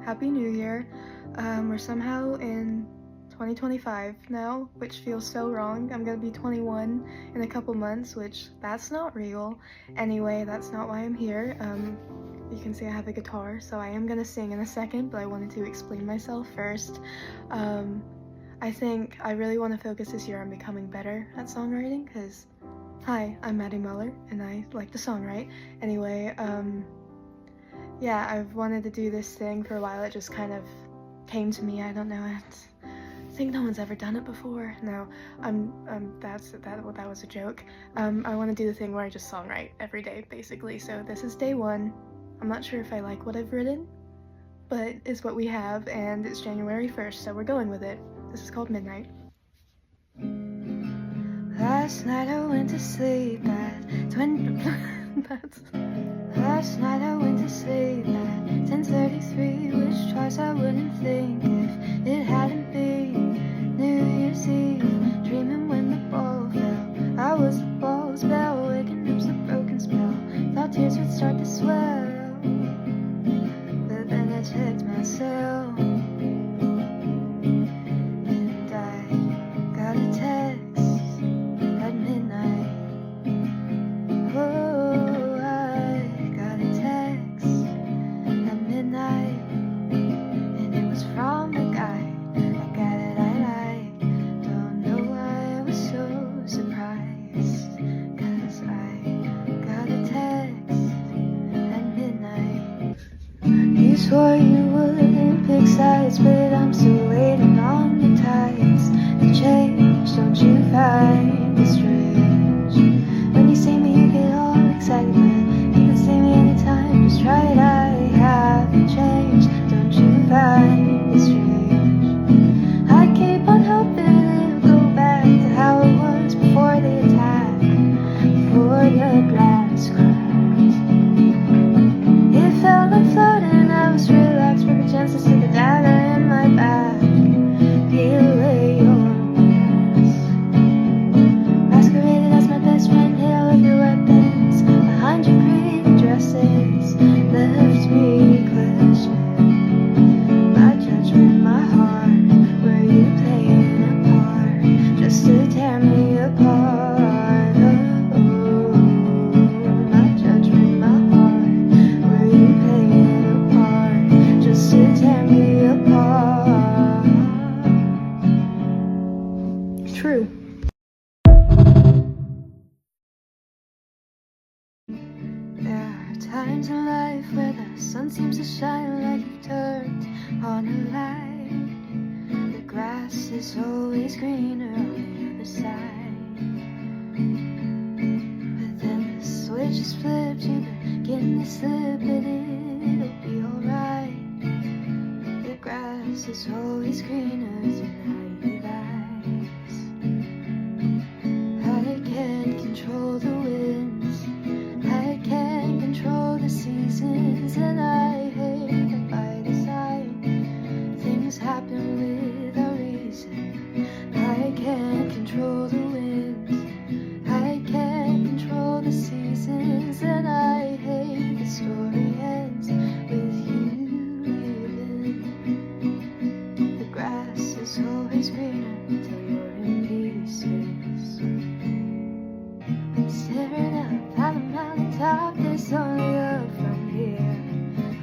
Happy New Year. We're somehow in 2025 now, which feels so wrong. I'm gonna be 21 in a couple months, which that's not real. Anyway, that's not why I'm here. You can see I have a guitar, so I am gonna sing in a second, but I wanted to explain myself first. I think I really want to focus this year on becoming better at songwriting, because hi, I'm Maddie Mueller, and I like to songwrite. Anyway, yeah, I've wanted to do this thing for a while. It just kind of came to me. I don't know. I think no one's ever done it before. No, that was a joke. I want to do the thing where I just songwrite every day, basically. So this is day one. I'm not sure if I like what I've written, but it's what we have, and it's January 1st, so we're going with it. This is called Midnight. Last night I went to sleep at Last night I went to sleep at 10:33, which twice I wouldn't think if it hadn't been New Year's Eve. Dreaming when the ball fell, I was the ball's bell, waking up's a broken spell. Thought tears would start to swell, but then I checked myself, and I got a text at midnight. Oh, I got a text at midnight, and it was from the guy I like. Don't know why I was so surprised, 'cause I got a text at midnight. You swore you wouldn't pick sides, but I'm still waiting on the tides to change. Don't you find it strange when you see me, you get all excited? You can see me anytime, just try it. I haven't changed. Don't you find it strange? I keep on hoping it'll go back to how it was before the attack, before the glass cracked. It felt like floating, I was relaxed, perfect chances to the dagger in my back. Peel away your mask. Masqueraded as my best friend, hid all of your weapons behind your pretty dresses. Left me questioning my judgment, my heart. Were you playing a part just to tear me apart? Oh, my judgment, my heart. Were you playing a part just to tear me apart? True. There are times in life where the sun seems to shine like you've turned on a light. The grass is always greener on the other side, but then the switch is flipped. You begin to slip, but it'll be alright. The grass is always greener tonight, you guys. I can't control the winds, I can't control the seasons, and I hate that by design things happen with a reason. I can't control the winds, I can't control the seasons, and I hate the story ends with you leaving. The grass is always greener until you're in pieces. Staring up at the mountaintop, there's only up from here.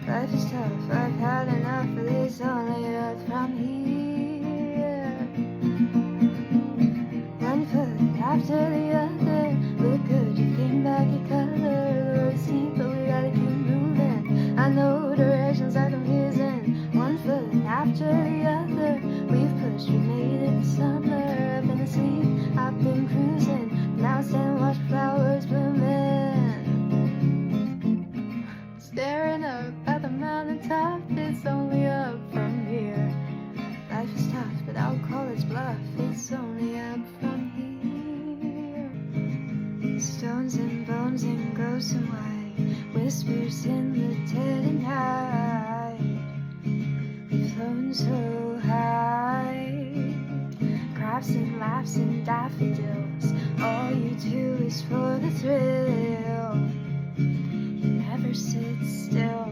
Life is tough, I've had enough, but there's only up from here. One foot after the other, look good, you gain back your color. The road's steep, but we gotta keep moving. I know directions are confusing. One foot after the other, we've pushed, we made it summer. I've been asleep, I've been cruising. Now stand and watch flowers blooming. Staring up at the mountaintop, it's only up from here. Life is tough, but I'll call its bluff. It's only up from here. Stones and bones and ghosts and white, whispers in the dead and night. We've flown so high, crabs and laughs and daffodils. All you do is for the thrill. You never sit still.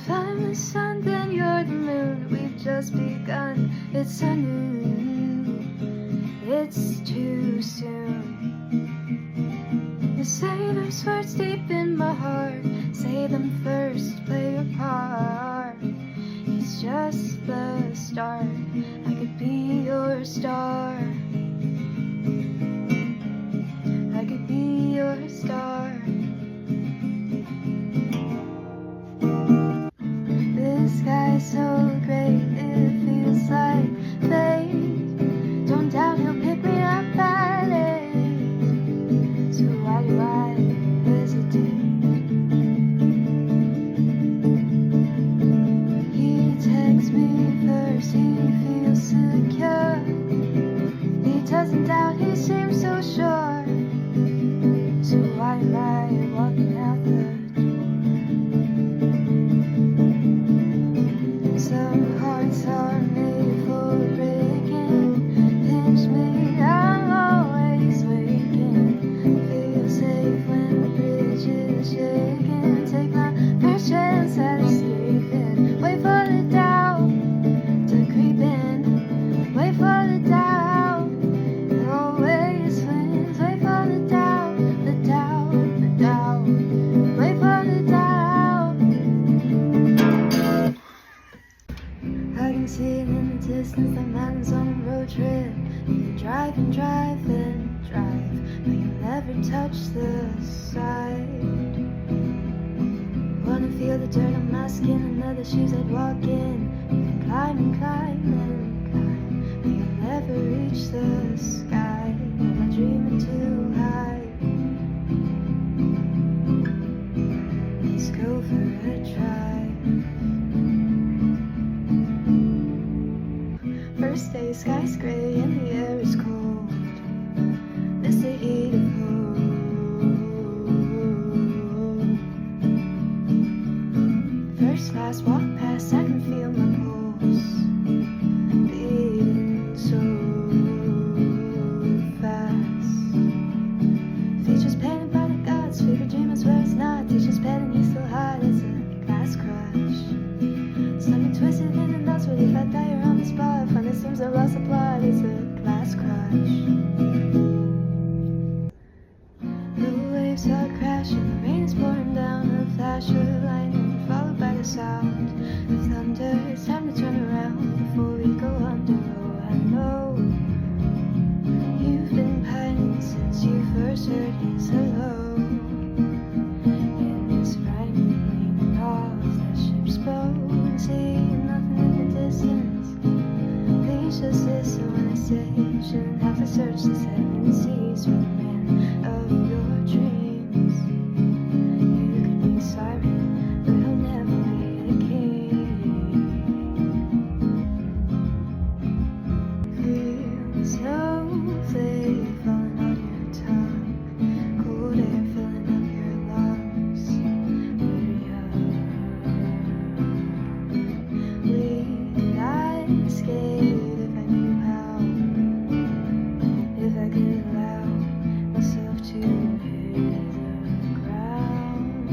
If I'm the sun, then you're the moon. We've just begun. It's so new. It's too soon. You say those words deep in my heart. Say them first, play your part. It's just the start. I could be your star. I could be your star. The sky's so great, it feels like fate. Don't doubt he'll pick me up at 8. So why do I hesitate? He texts me first, he feels secure. He doesn't doubt, he seems so sure. So why am I walking out the door? Some hearts are made for breaking. Pinch me, I'm always waking. Feel safe when the bridge is shaking. Take my first chance at escaping. Wait for the doubt to creep in. Wait for the doubt. It always wins. Wait for the doubt, the doubt, the doubt. Wait for the doubt. I can see it in the distance, the mountains on a road trip. You drive and drive and drive, but you never touch the side. Wanna feel the dirt on my skin, another shoes I'd walk in. You can climb and climb and climb, but you'll never reach the sky. Am I dreaming too high? Let's go for a drive. First day, sky's gray and the air is cold. This the heat of hope. First class, walk past, I can feel my pulse beating so fast. Features painted by the gods, fever dream is where it's not. Teacher's pen and he's still hot, it's a glass crush. Stomach twisted in the knots, but if I die you're on the spot. Fun it seems I've lost the plot, it's a glass crush. The waves are crashing, the rain is pouring down. A flash of lightning followed by the sound of thunder. It's time to turn around before we go under. Oh, I know you've been pining since you first heard his hello. In this frightening off the ship's boat, and seeing nothing in the distance. Please just listen when I say you shouldn't have to search the seven seas for the man of your dreams. You could be a siren, but he'll never be the king. Feel the snowflake falling on your tongue, cold air filling up your lungs. We'd escape if I knew how, if I could allow myself to hit the ground.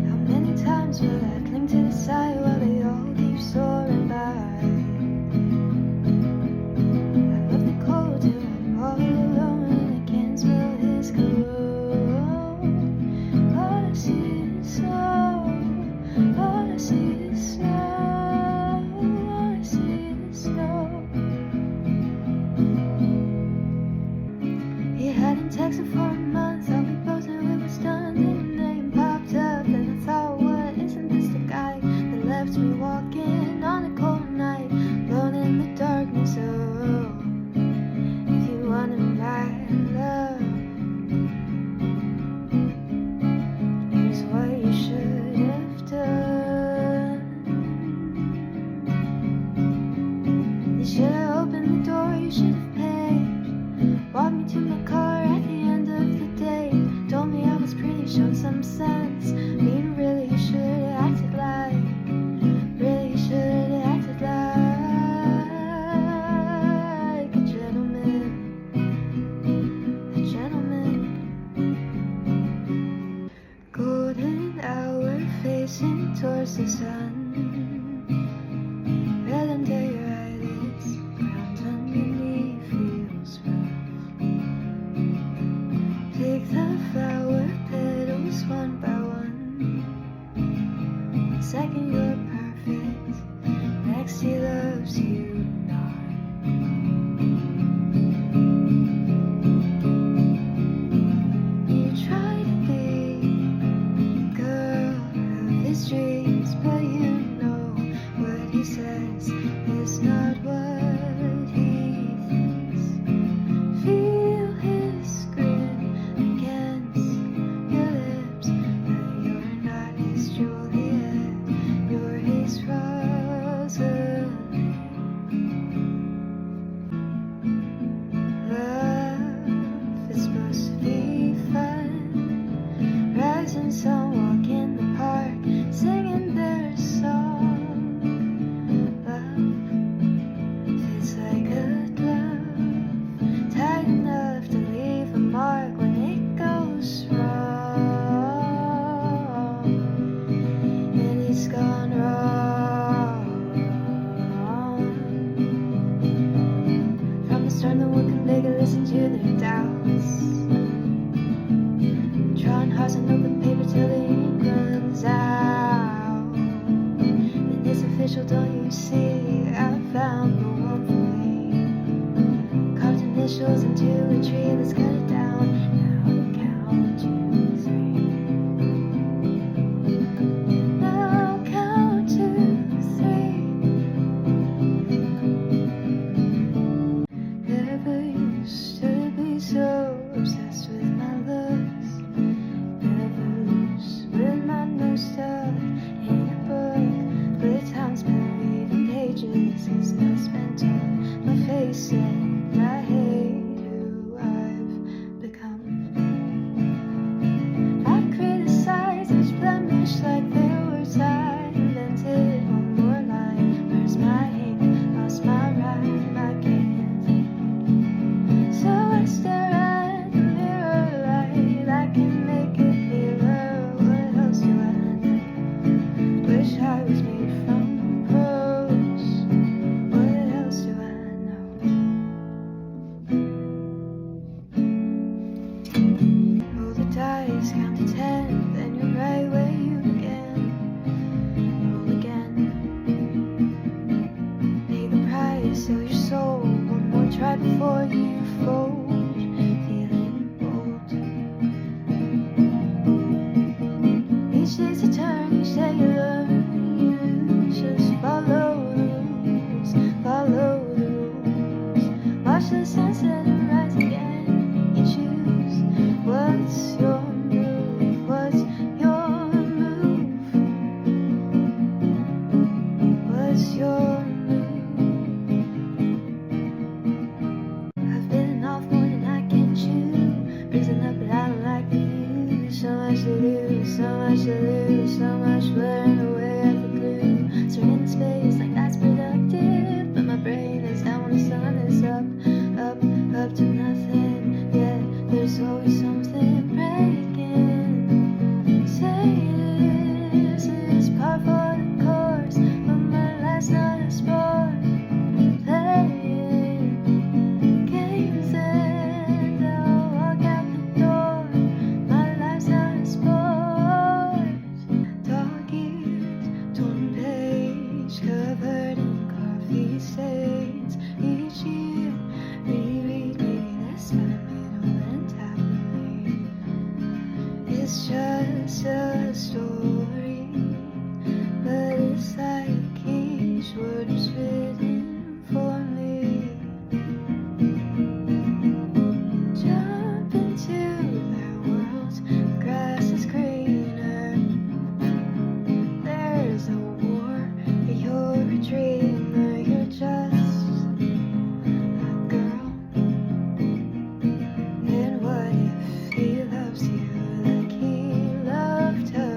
How many times will I cling to the side while they all keep soaring by? I love the cold till I'm all alone and I can't smell his cologne. All I see is snow, all I see is snow, all I see is snow. He hadn't texted for a month, thought we both knew it was done. Then your name popped up and I thought, what, isn't this the guy that left racing towards the sun. Red under your eyelids, ground underneath feels rough. Take the flower petals one by one. Second you're perfect, next he loves you not. You try to be the girl of his dreams, but you know what he says is not what he thinks. Feel his grin against your lips, but you're not his Juliet, you're his Rosalind. Love is supposed to be fun. Rising sun, walk in the park, singing their song. Love fits like a glove, tight enough to leave a mark when it goes wrong. And it's gone wrong. From the start, no one can make it listen to their doubts. Drawing hearts on open paper till the ink runs out. And it's official, don't you see? I found the one for me. Carved initials into a tree, let's cut it down. Now count 2, 3. Now count 2, 3. Never used to be so obsessed with my looks. Never loose with my new stuff in a book. But time's buried in pages, it's not spent on my face, and I hate who I've become. I criticize each blemish like there was I invented one more line. Where's my ink? Lost my rhyme, I can't think. So I stare at the mirror light, I can make it clearer. What else do I know? Wish I was made from prose. What else do I know? Roll the dice, count to 10, then you're right where you began. Roll again. Pay the price, sell your soul. One more try before you fold. Feeling bold. Each day's a turn, each day you learn. You just follow the rules, follow the rules. Watch the sunset and rise again. You choose. What's your move? What's your move? What's your move? I've bitten off more than I can chew. Reason up, but I don't like the view. So much to lose, so much to lose, so much blurring away at the glue. Certain space like that's productive, but my brain is down when the sun is up, up, up to nothing. Yeah, there's always something breaking. Say this is par for the course, but my life's not a sport. Playing games and I'll walk out the door. My life's not a sport. Dog ears, torn page, covered in coffee stains. Each year, reread, maybe this time middle and happily. It's just a story, but it's like each word was written for me. Jump into their world, the grass is greener. There's no war, you're a dreamer, you're just a girl. And what if he loves you like he loved her?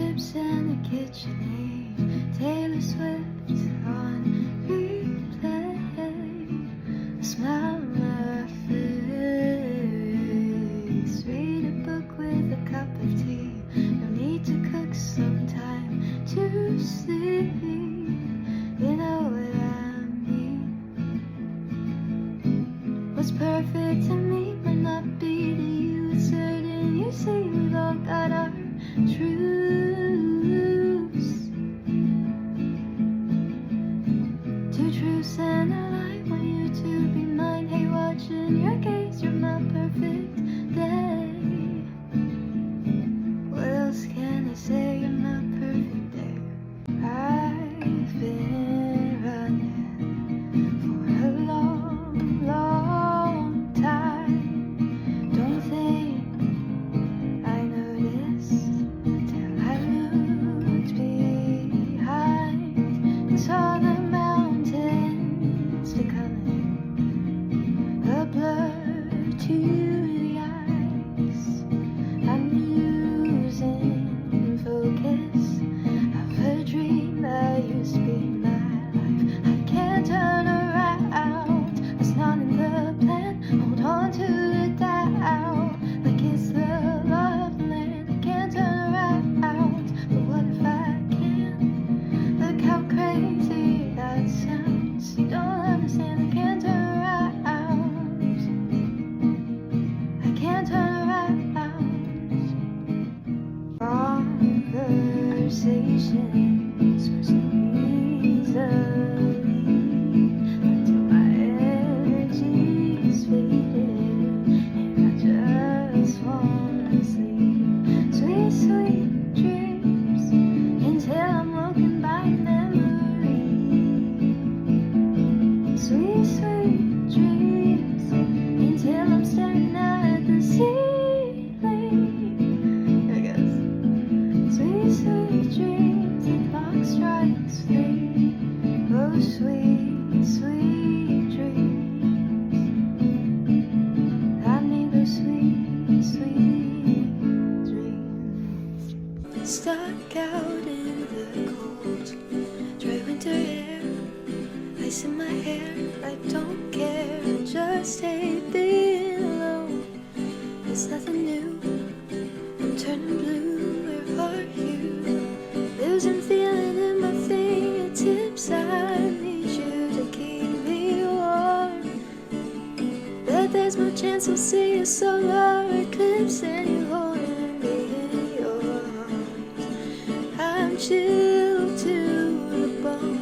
chips in the KitchenAid, Taylor Swift on replay. A smile on my face. Read a book with a cup of tea. No need to cook, some time to sleep. You know what I mean. What's perfect to me might not be to you. It's certain you see we've all got our truths. Two truths and a lie. Want you to be mine. Hey, watching your gaze, you're my perfect day. What else can I say? You're my perfect day. I've been running for a long, long time. Don't think I noticed till I looked behind and saw the mountains becoming a blur to the eyes. I'm losing focus of a dream that used to be my life. I can't turn around, it's not in the plan. Hold on to the doubt like it's the love land. I can't turn around, but what if I can? Look how crazy that sounds. You don't understand, I can't turn around. I can't turn around. Conversations were so easily until my energy's faded and I just wanna sleep. Sweet, sweet dreams until I'm woken by memory. Sweet, sweet dreams until I'm staring at the ceiling. Here it goes. Sweet, sweet dreams, the clock strikes 3. Oh, sweet, sweet dreams. I need those sweet, sweet dreams. Stuck out in the cold, dry winter air, ice in my hair. I don't care, I just hate being alone. It's nothing new, I'm turning blue. Where are you? Losing feeling in my fingertips. I need you to keep me warm. Bet there's no chance we'll see a solar eclipse and you holding me in your arms. I'm chilled to the bone.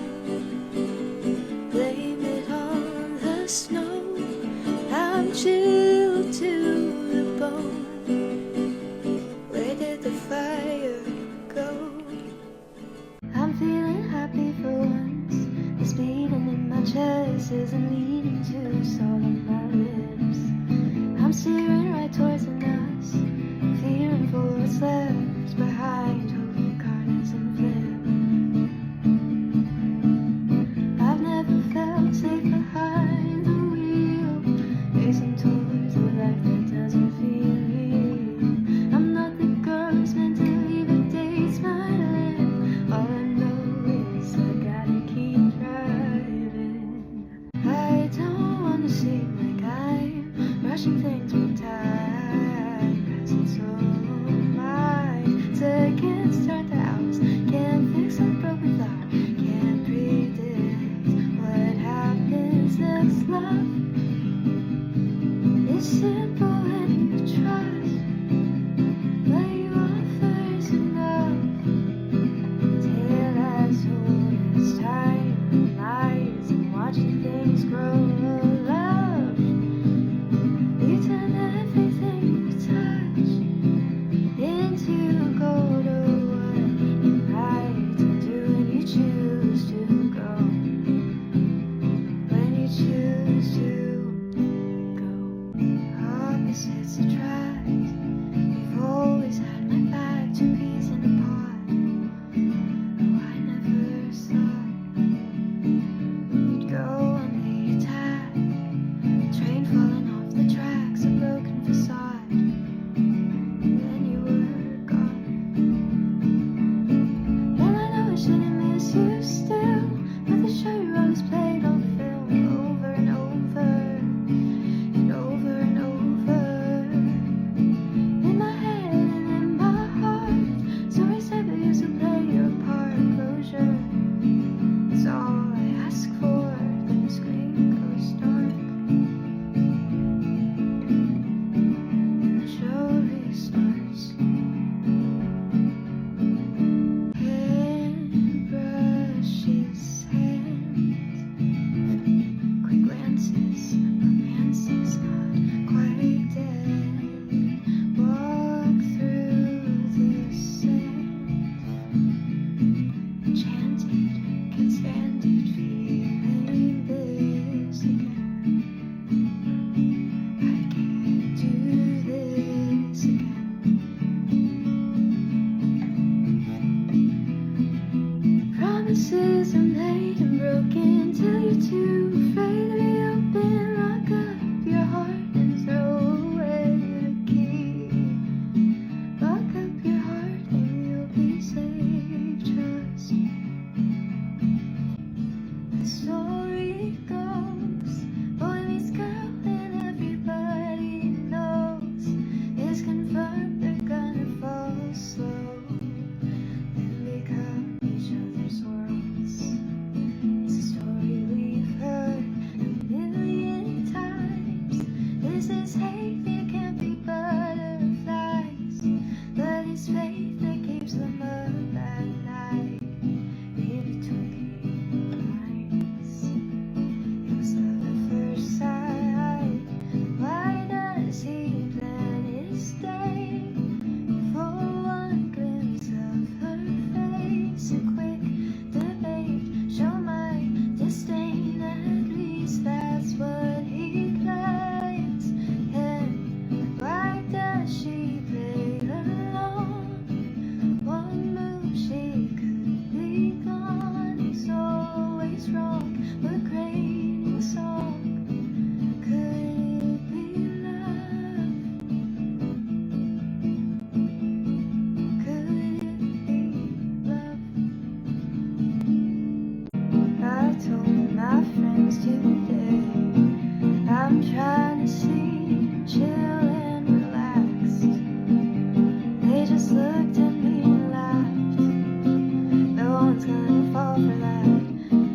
Blame it on the snow. I'm chilled to the bone. Where did the fire go? I'm feeling happy for once. This beating in my chest isn't leading to salt on my lips. I'm steering right towards the nuts, fearing for what's left behind, hoping card doesn't flip. promises are made and broken till you're too afraid to be open. Lock up your heart and throw away the key. Lock up your heart and you'll be safe. Trust me. The story goes, boy meets girl and everybody knows. It's confirmed they're gonna fall slow and become each other's worlds. It's a story we've heard a million times. This is hate, there can't be butterflies, but it's faith that keeps them up at night. In between lines, it was love at first sight. Why does he plan his day for one glimpse of her face? A quick debate, show my disdain, at least that's what he claims. And why does she play alone? One move she could be gone. He's always wrong, but great in song. Could it be love? Could it be love? I told my friends today I'm trying to sleep, chill and relaxed. They just looked at me and laughed. No one's gonna fall for that.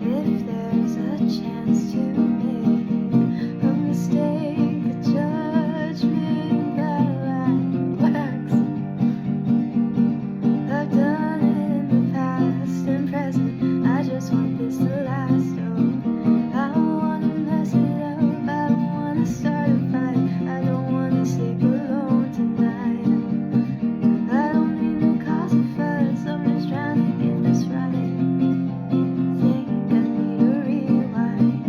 If there's a chance to make a mistake, a judgment that'll wax. I've done it in the past and present. I just want this to last. Oh, I don't wanna mess it up. I don't wanna start a fight. I don't wanna sleep alone tonight. I don't mean to cause a fuss. I'm just trying to get this right. Think I need a rewind.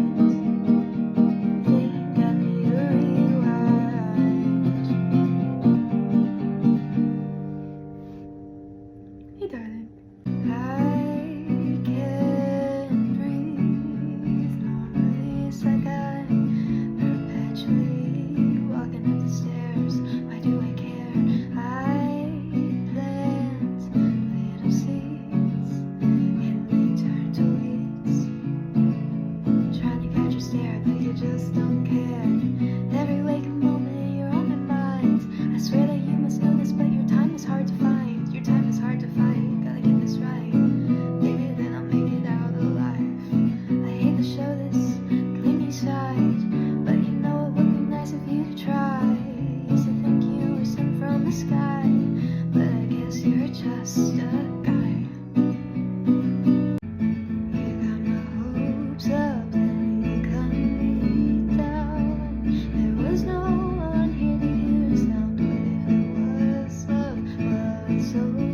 Think I need a rewind. Hey, darling. I can't breathe normally. It's like I'm perpetually walking up the stairs. Why do I care? I plant little seeds and they turn to weeds. Trying to catch your stare, but you just don't care. Every waking moment you're on my mind. I swear that you must know this, but your time is hard to find. Your time is hard to find. Gotta get this right. Maybe then I'll make it out alive. I hate to show this gloomy side, but you know it would be nice of you to try. Used to think you were sent from the sky, but I guess you're just a guy. You got my hopes up, then you cut me down. There was no one here to hear the sound, but if it was love, well, it's over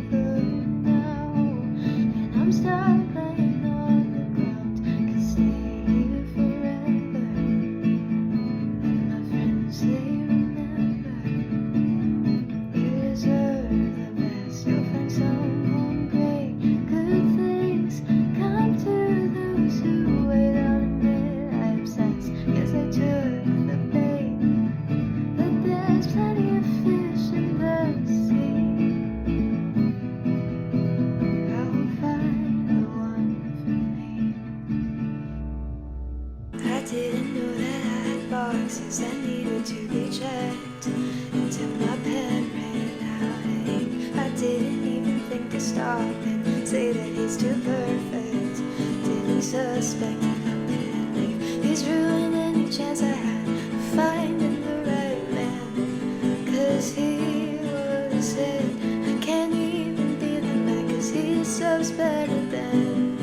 now. And I'm stuck laying on the ground, could stay here forever. And my friends, they remember, you deserve the best. You'll find someone great. Good things come to those who wait. I'll admit I obsess. Guess I took the bait, but there's plenty of fish in the sea. I will find the one for me. I didn't know that I had boxes that needed to be checked until my pen ran out of ink. I didn't even think to stop and say that he's too perfect. Didn't suspect that he's ruined any chance I had of finding the right man. 'Cause he was it. I can't even be the man, 'cause he deserves better than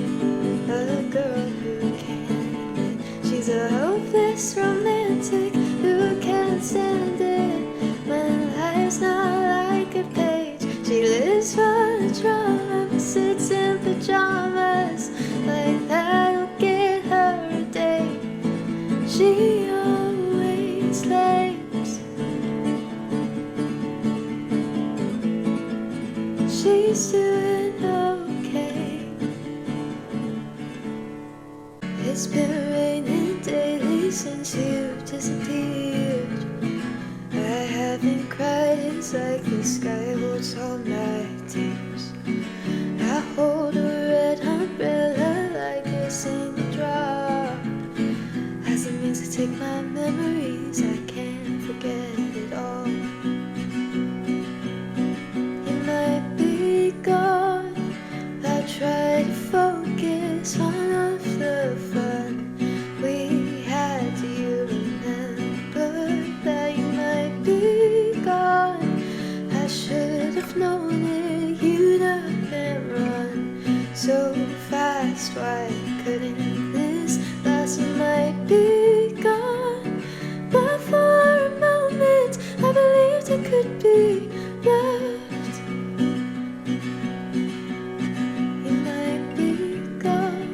a girl who can't admit she's a hopeless romantic who can't stand it when life's not like a page. She lives for the drama, sits in pajamas like that'll get her a date. She always claims she's doing okay. It's been raining daily since you disappeared. I haven't cried, it's like the sky holds all my tears. I hold a red umbrella like a single drop. As it means to take my memories, I can't forget it all. You might be gone, I try to focus on all of the fun we had. Do you remember that you might be gone? I should have known it, you'd up and run so fast. Why couldn't this last? You might be gone, but for a moment I believed it could be loved. You might be gone,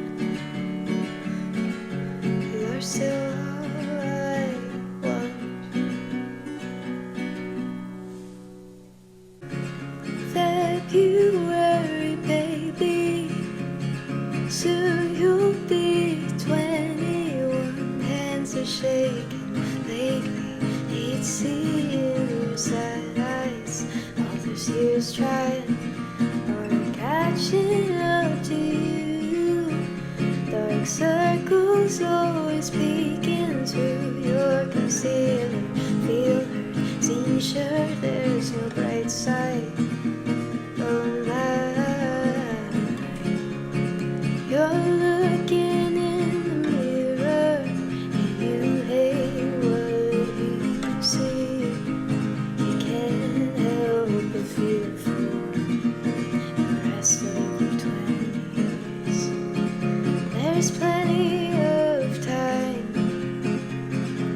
you're still all I want. February, baby, soon you'll be 21. Hands are shaking lately, hate seeing your sad eyes. All those years trying or catching up to you. Dark circles always peeking through your concealer. Feel hurt, seem sure there's no bright side. Oh my, you're looking in the mirror and you hate what you see. You can't help but feel for the rest of your 20s. There's plenty of time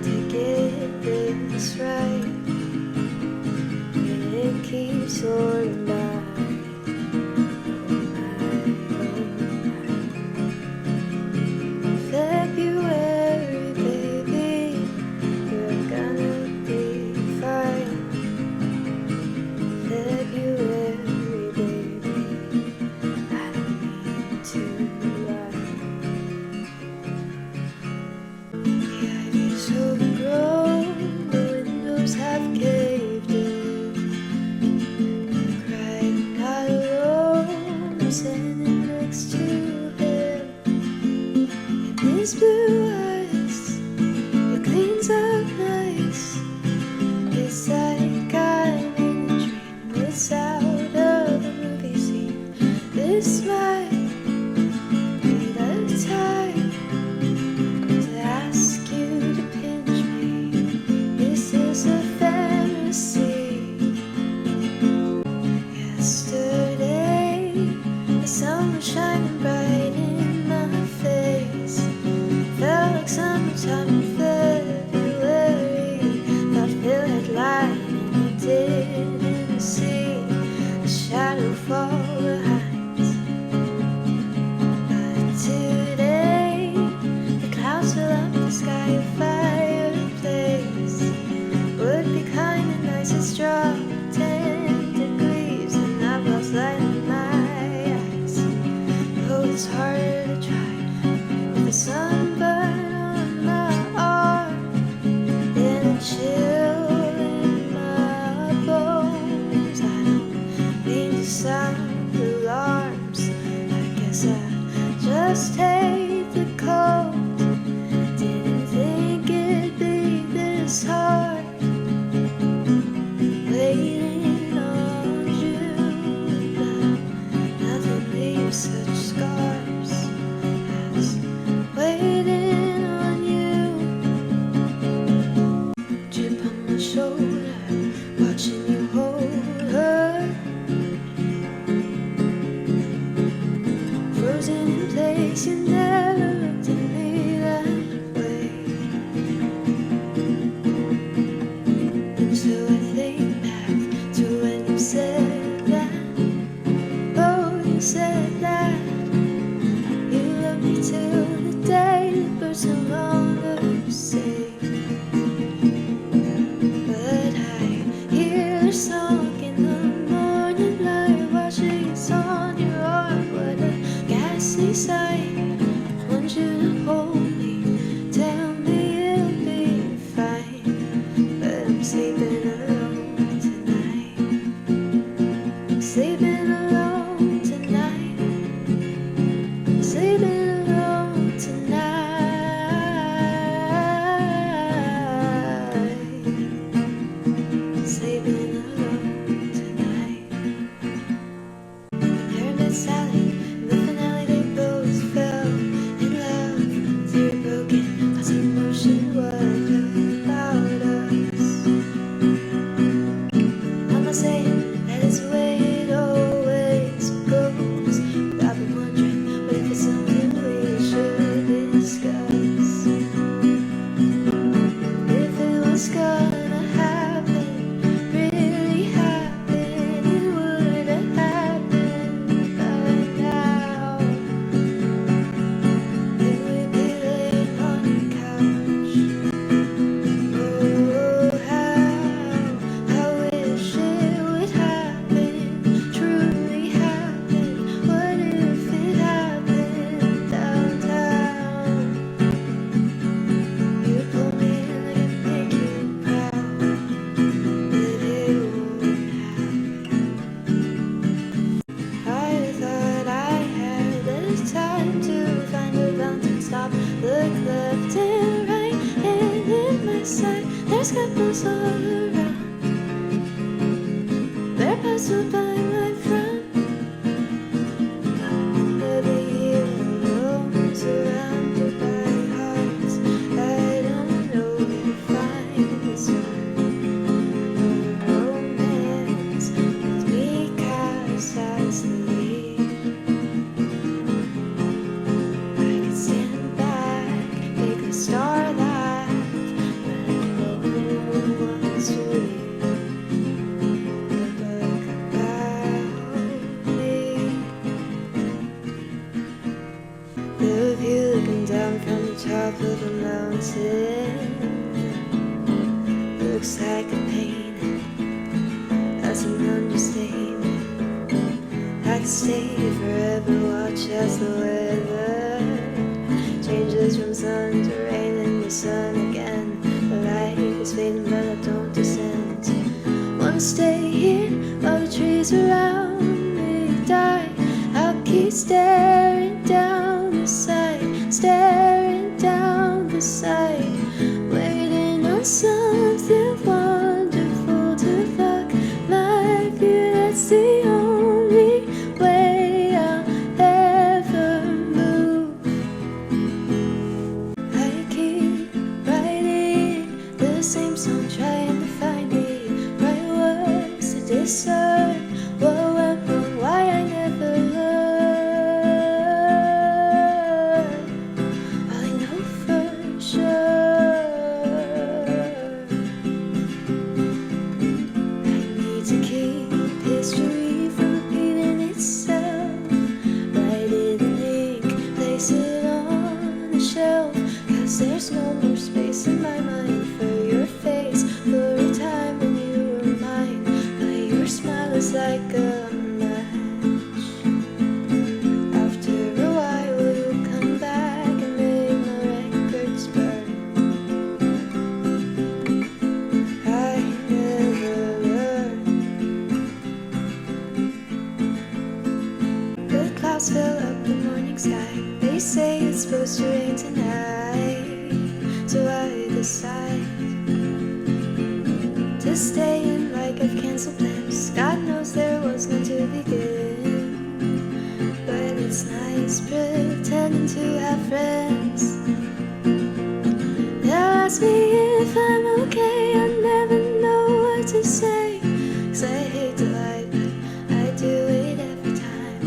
to get this right, and it keeps going by. February, baby, you're gonna be fine. February, baby, I don't mean to lie. The ivy's overgrown, the windows have caved in. I cried, I'm not alone, I'm standing next to him. His blue eyes, it cleans up nice. It's like I'm in a dream, it's out of a movie scene. This might be the time to ask you to pinch me. This is a fantasy. Yesterday, the sun was shining bright in my face. Felt like summertime in February. Thought Phil had lied and he didn't see the shadow fall behind. But today, the clouds fill up the sky, a fireplace would be kinda nice. It's dropped 10 degrees and I've lost light in my eyes. Oh, it's harder to try with the sunburn on my arm and a chill in my bones. I don't mean to sound alarms, I guess I just hate the cold. Didn't think it'd be this hard, waiting on you. But nothing leaves such scars as waiting on you. Chip on my shoulder, watching you hold her, frozen in place. You never looked at me that way. And so I think back to when you said that. Oh, you said that you love me till the day the birds no longer sing. But I hear a song in the morning light, watching it's on your arm. What a ghastly sight. Want you to hold scribbles all around. They're puzzled by my frown. I'll be here alone, surrounded by hearts. I don't know where to find the start of romance. It's because I sleep. I could stand back, make a star laugh, but no one's to read the book about me. The view looking down from the top of a mountain looks like a painting. That's an understatement. I could stay forever, watch as the weather changes from sun to rain and the sun again. The light is fading, but I don't descend. Wanna stay here while the trees around me die. I'll keep staring down the side, staring down the side, waiting on something wonderful to fuck my view. That's the only way I'll ever move. I keep writing the same song, trying to find the right words to discern what went wrong, why I never learned. All I know for sure, I need to keep history from repeating itself. Write it in ink, place it on the shelf, 'cause there's no more space in my mind for your face, for a time when you were mine. But your smile is like a match. After a while you'll come back and make my records burn. I never learned. The clouds fill up the morning sky. They say it's supposed to rain tonight, so I decide to stay in like I've canceled plans. God knows there was none to begin, but it's nice pretending to have friends. They'll ask me if I'm okay, I never know what to say, 'cause I hate to lie, but I do it every time.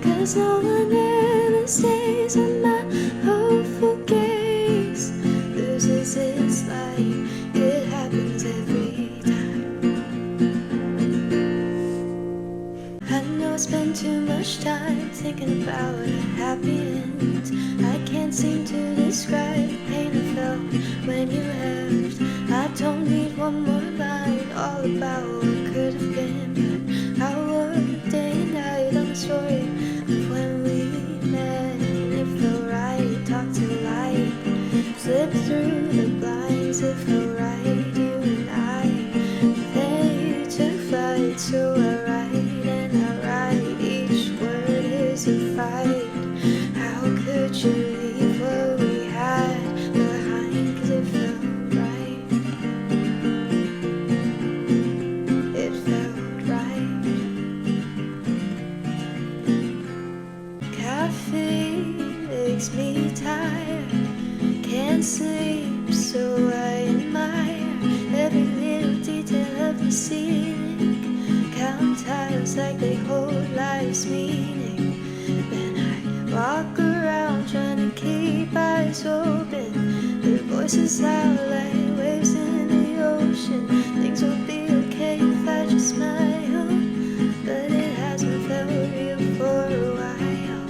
'Cause no one ever stays when my hopeful gaze loses its light. It happens every time. I know I spend too much time thinking about a happy end. I can't seem to describe the pain I felt when you left. I don't need one more line all about what could have been, but I work day and night on the story of when we met. And it felt right, talk to light, slip through the blinds. It felt right, you and I. Then you took flight, so I write and I write. Each word is a fight. How could you leave what we had behind? 'Cause it felt right. It felt right. Caffeine makes me tired, can't sleep, so I admire every little detail of the ceiling. Count tiles like they hold life's meaning. Then I walk around trying to keep eyes open. Their voices loud like waves in the ocean. Things will be okay if I just smile, but it hasn't felt real for a while.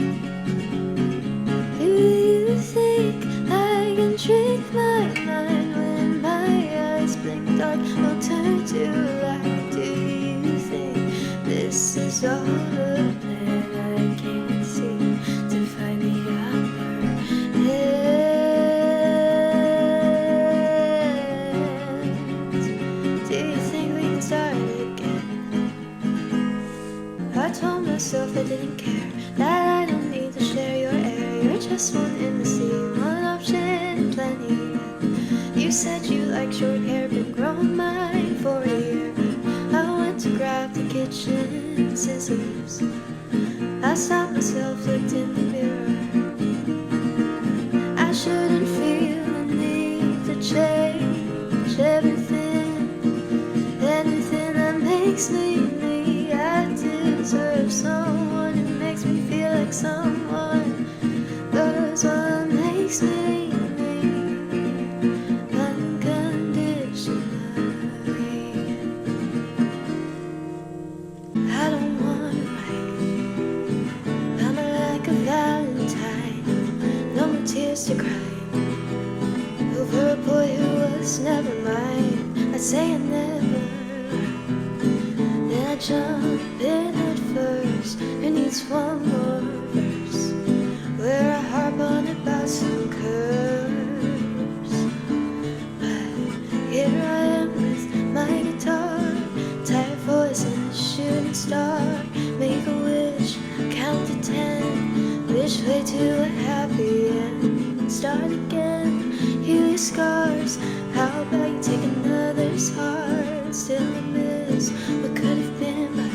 Do you think I can trick my mind when my eyes blink dark? Will turn to light. Do you think this is all a plan? I can't seem to find the upper end. Do you think we can start again? I told myself I didn't care, that I don't need to share your air. You're just one in the sea, one option, plenty. You said you like short hair been growing mine for a year. I went to grab the kitchen scissors. I stopped myself, looked in the mirror. I shouldn't feel the need to change anything that makes me me. I deserve someone who makes me feel like someone. That's what makes me me, unconditionally. I don't wanna write I'm like a valentine, no more tears to cry over a boy who was never mine. I say I never, then I jump in at first. Who needs one more verse where I harp on about some curves? But here I am with my guitar, tired voice and a shooting star. Make a wish, count to 10, wish way to a happy end. Start again, heal your scars. How about you take another's heart? Still I miss what could have been, but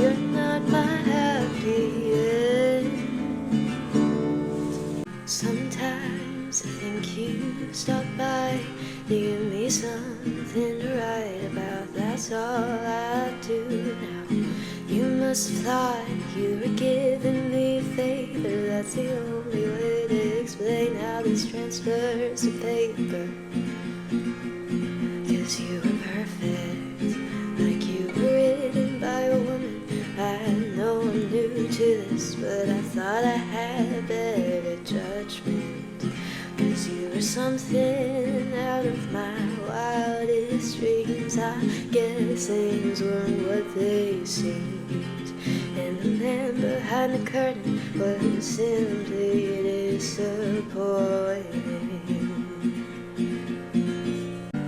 you're not my happy end. Sometimes I think you stop by to give me something to write about. That's all I do now. You must have thought you were giving me a favor. That's the only way to explain how this transfers to paper. 'Cause you were perfect, like you were written by a woman. I know I'm new to this, but I thought I had better judgment. 'Cause you were something out of my wildest dreams. I guess things weren't what they seemed, and the man behind the curtain was simply disappointing.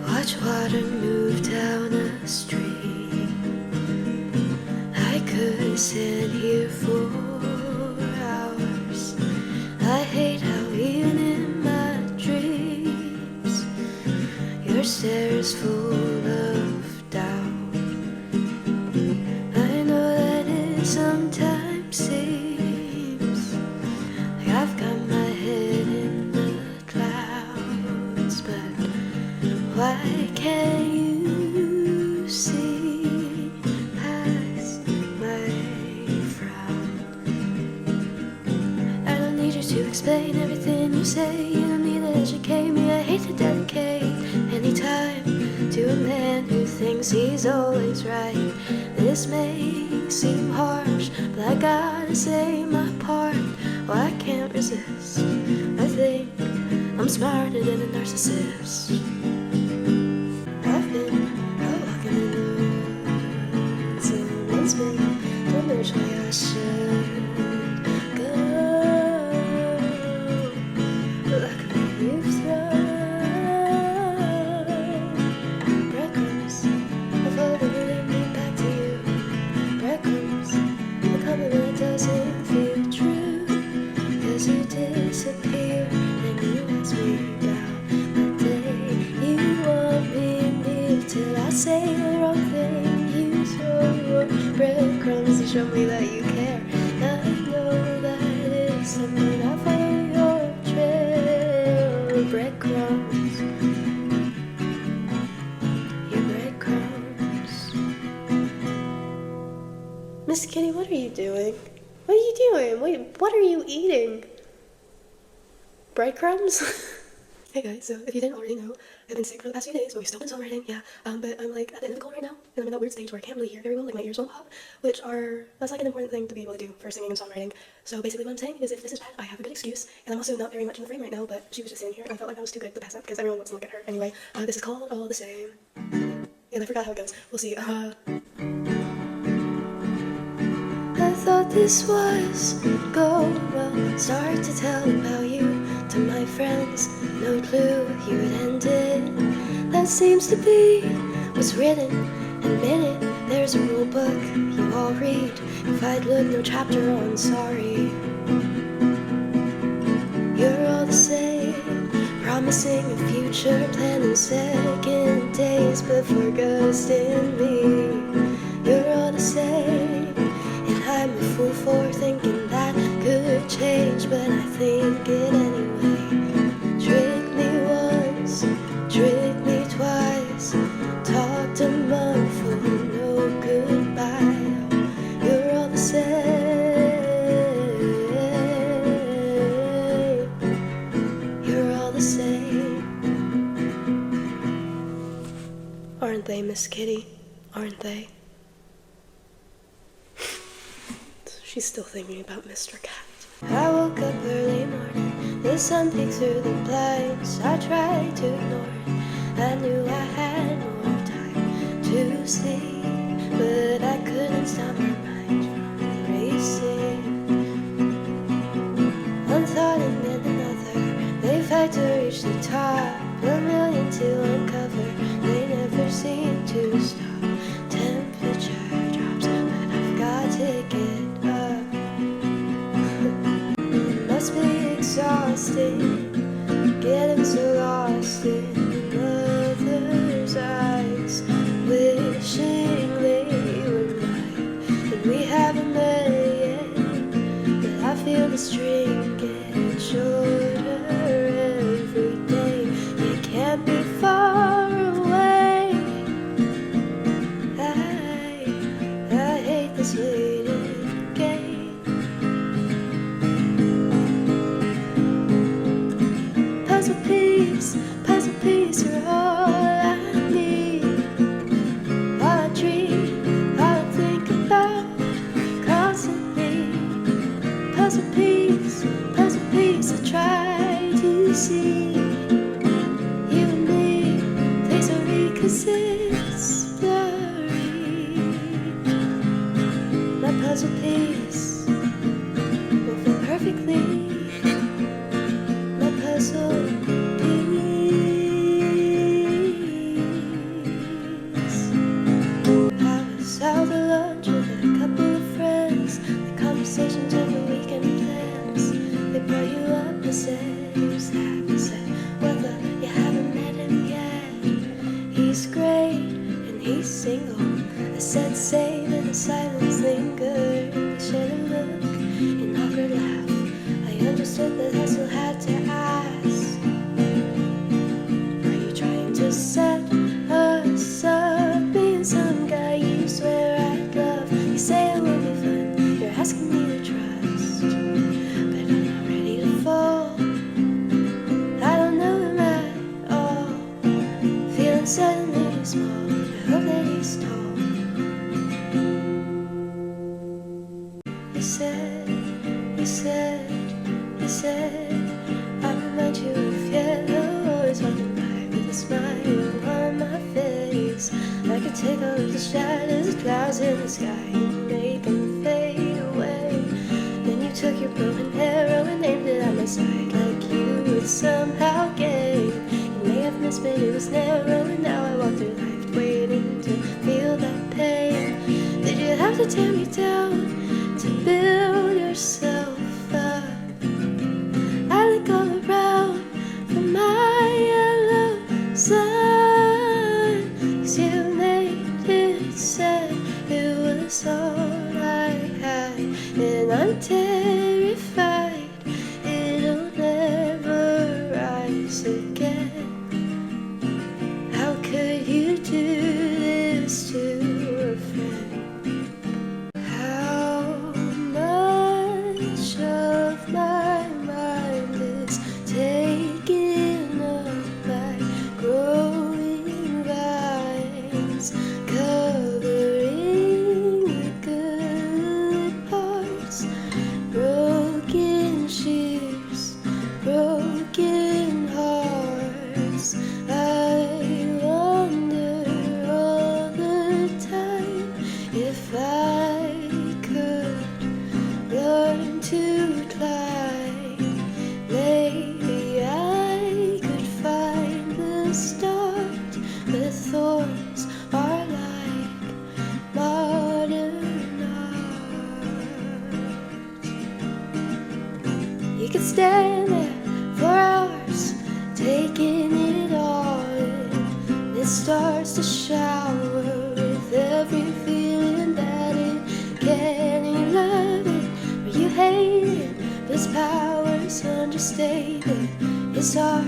Watch water move down a stream. I could sit here for hours. I hate how even in my dreams your stare is full of doubt. I know that it sometimes seems like I've got my head in the clouds, but why can't you see past my frown? I don't need you to explain everything you say. You don't need to educate me. I hate to dedicate any time to a man who thinks he's always right. This may seem harsh, but I gotta say my part. Oh, I can't resist. I think I'm smarter than a narcissist. I've been walking in the woods, and it's been told me which way I should go. Luckily you've thrown breadcrumbs of all that will lead me back to you. Breadcrumbs, the compliment doesn't feel true, 'cause you disappear and you ask me about the day you want me near. Till I say the wrong thing, you throw your breadcrumbs to show me that you care. I know that it's something. I follow your trail of breadcrumbs. Your breadcrumbs. Miss Kitty, what are you doing? What are you doing? Wait, what are you eating? Breadcrumbs? Hey guys, so if you didn't already know, I've been sick for the past few days, but we've still been songwriting, yeah. But I'm like at the end of the cold right now, and I'm in that weird stage where I can't really hear very well, like my ears won't pop, that's like an important thing to be able to do for singing and songwriting. So basically what I'm saying is if this is bad, I have a good excuse, and I'm also not very much in the frame right now, but she was just sitting here, and I felt like I was too good to pass up because everyone wants to look at her. Anyway, this is called All the Same, and I forgot how it goes. We'll see. I thought this was going well. Start to tell about you to my friends. No clue you would end it. That seems to be what's written. Admit it, there's a rule book you all read. If I'd look, no chapter on sorry. You're all the same, promising a future, planning second for ghosting me. You're all the same, and I'm a fool for thinking that could change, but I think it anyway. Trick me once, trick me twice, talked a month for no goodbye. You're all the same. You're all the same. Aren't they, Miss Kitty? Aren't they? She's still thinking about Mr. Cat. I woke up early morning, the sun peeked through the blinds. I tried to ignore it, I knew I had more time to sleep, but I couldn't stop my mind from racing. One thought and then another, they fight to reach the top, a million to uncover, they never seem to stop. Temperature drops, but I've got to get up. It must be exhausting, getting so lost in others' eyes, wishing they were mine, and we haven't met yet, but I feel the string getting shorter every day. You can't be far away. I hate this waiting game. Puzzle piece, you're all I need. All I dream, all I think about constantly. Puzzle piece, I try to see you and me, face a week 'cause it's blurry. My puzzle piece will fit perfectly. My puzzle piece. I was out to lunch with a couple of friends. The conversation turned to weekend plans. They brought you up and said he was happy. Said, whether you haven't met him yet, he's great and he's single. I said same, and the silence lingered. They shared a look, an awkward laugh. I understood that I still had to ask, are you trying to set us up? Being some guy you swear I'd love. You say it would be fun, you're asking me to trust, but I'm not ready to fall. I don't know him at all, feeling suddenly small. I hope that he's tall. You said, I remind you of yellow, always walking by with a smile on my face. I could take all of the shadows, the clouds in the sky, and make them fade away. Then you took your bow and arrow and aimed it at my side, like you would somehow gain. You may have missed, but it was narrow, and now I walk through life waiting to feel that pain. Did you have to tear me down to build yourself up? I look all around for my yellow sun, 'cause you made it, said it was all I had, and I'm terrified it'll never rise again. How could you do this to a friend? How much of my mind is taken up by growing vines, covering the good parts, broken shears, broken hearts. I wonder all the time if I could learn to climb. Maybe I could find the start, but thorns are like modern art. You could stand there for hours, taking it all in. It's starts to shower with every feeling that it can. You love it or you hate it, but its power's understated. It's art,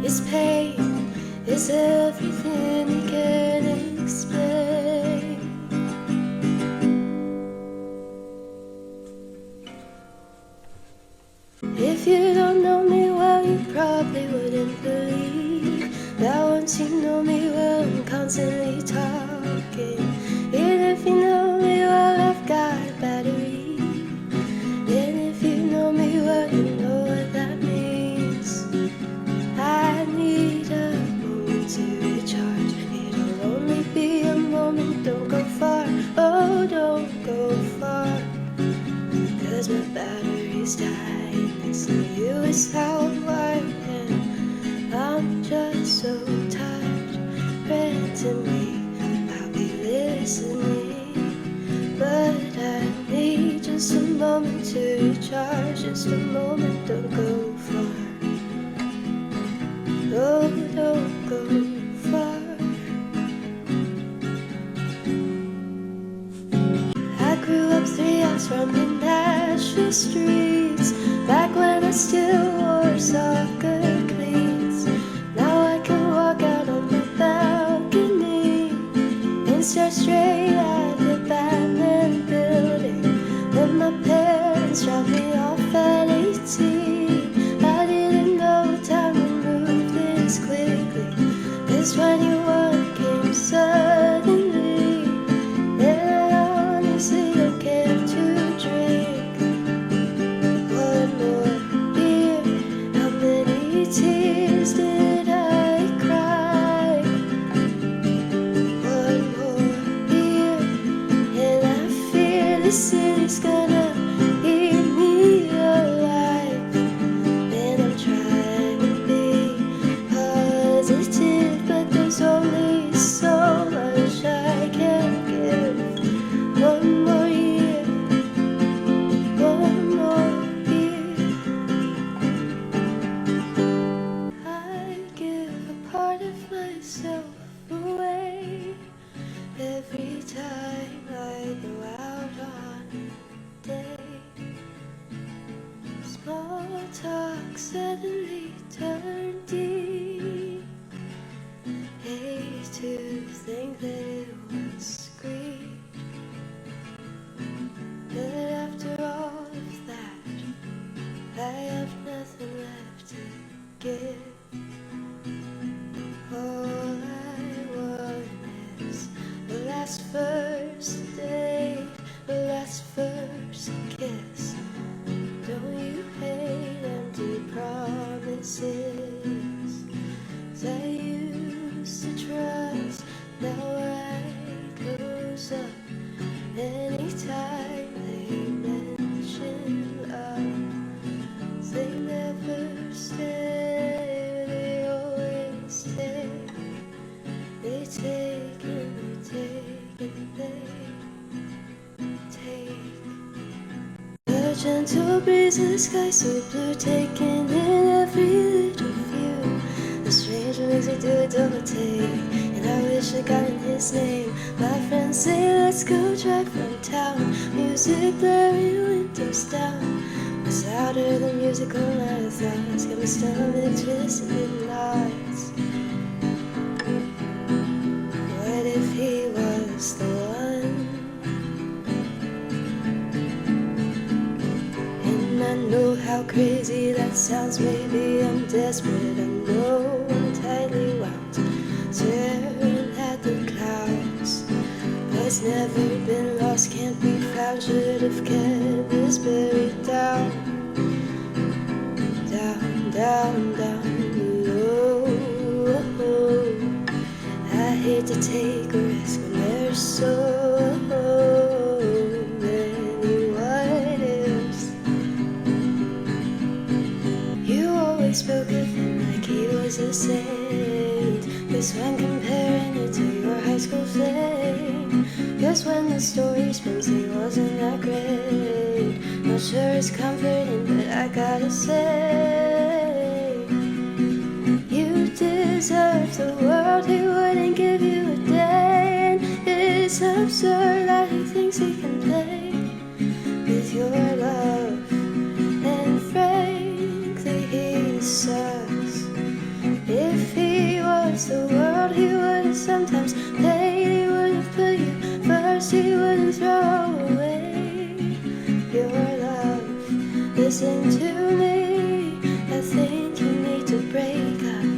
it's pain, it's everything you can't explain. If you don't know me well, you probably wouldn't believe that once you know me well, I'm constantly talking. And if you know me well, I've got a battery. And if you know me well, you know what that means. I need a moment to recharge. It'll only be a moment, don't go far. Oh, don't go far, 'cause my battery's dying. Next to you is how I'm wired, and I'm just so tired. Read to me, I'll be listening, but I need just a moment to recharge. Just a moment, don't go far. Oh, don't go far. I grew up 3 hours from the Nashville streets, back when I still wore soccer cleats. Now I can walk out on my balcony and stare straight at the Batman building. When my parents dropped me off at 18, I didn't know time would move this quickly. This 21 came suddenly, and I honestly don't care to drink. One more beer, how many tears did I cry? One more beer, and I fear the city's gonna eat me alive. And I'm trying to be positive, but there's only so much I can give. One more year, one more year. I give a part of myself away every time I go out on a date. Small talk suddenly turned deep. Hate to think that it was greed, but after all of that, I have nothing left to give. All I want is the last first date, the last first kiss. Don't you hate empty promises? 'Cause I used to trust, now I close up anytime they mention love. They never stay, they always take. They take and they take and they take. The gentle breeze in the sky so blue, taking in every little view. The stranger makes me do a double take, and I wish I got in his name. My friends say let's go drive from town, music blaring, windows down. It's louder than musical marathons, got my stomach twisted in knots. What if he was the one? And I know how crazy that sounds, maybe I'm desperate, I know I'm tightly wound, staring at the clouds. What's never been lost can't be found, should have kept this buried down, down, down, down below. I hate to take a risk when there's so many what ifs. You always spoke of him like he was a saint, 'cause when comparing it to your high school flame, 'cause when the story spins he wasn't that great. Not sure it's comforting, but I gotta say, you deserve the world, he wouldn't your love. And frankly, he sucks. If he was the world, he would have sometimes played. He would have put you first. He wouldn't throw away your love. Listen to me, I think you need to break up.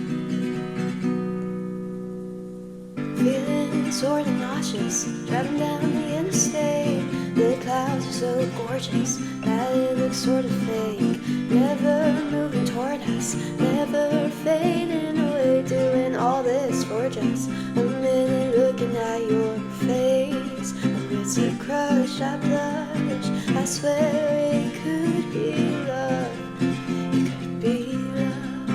Feeling sort of nauseous, driving down the interstate. The clouds are so gorgeous that it looks sort of fake. Never moving toward us, never fading away. Doing all this for just a minute, looking at your face. And it's a crush, I blush, I swear it could be love. It could be love.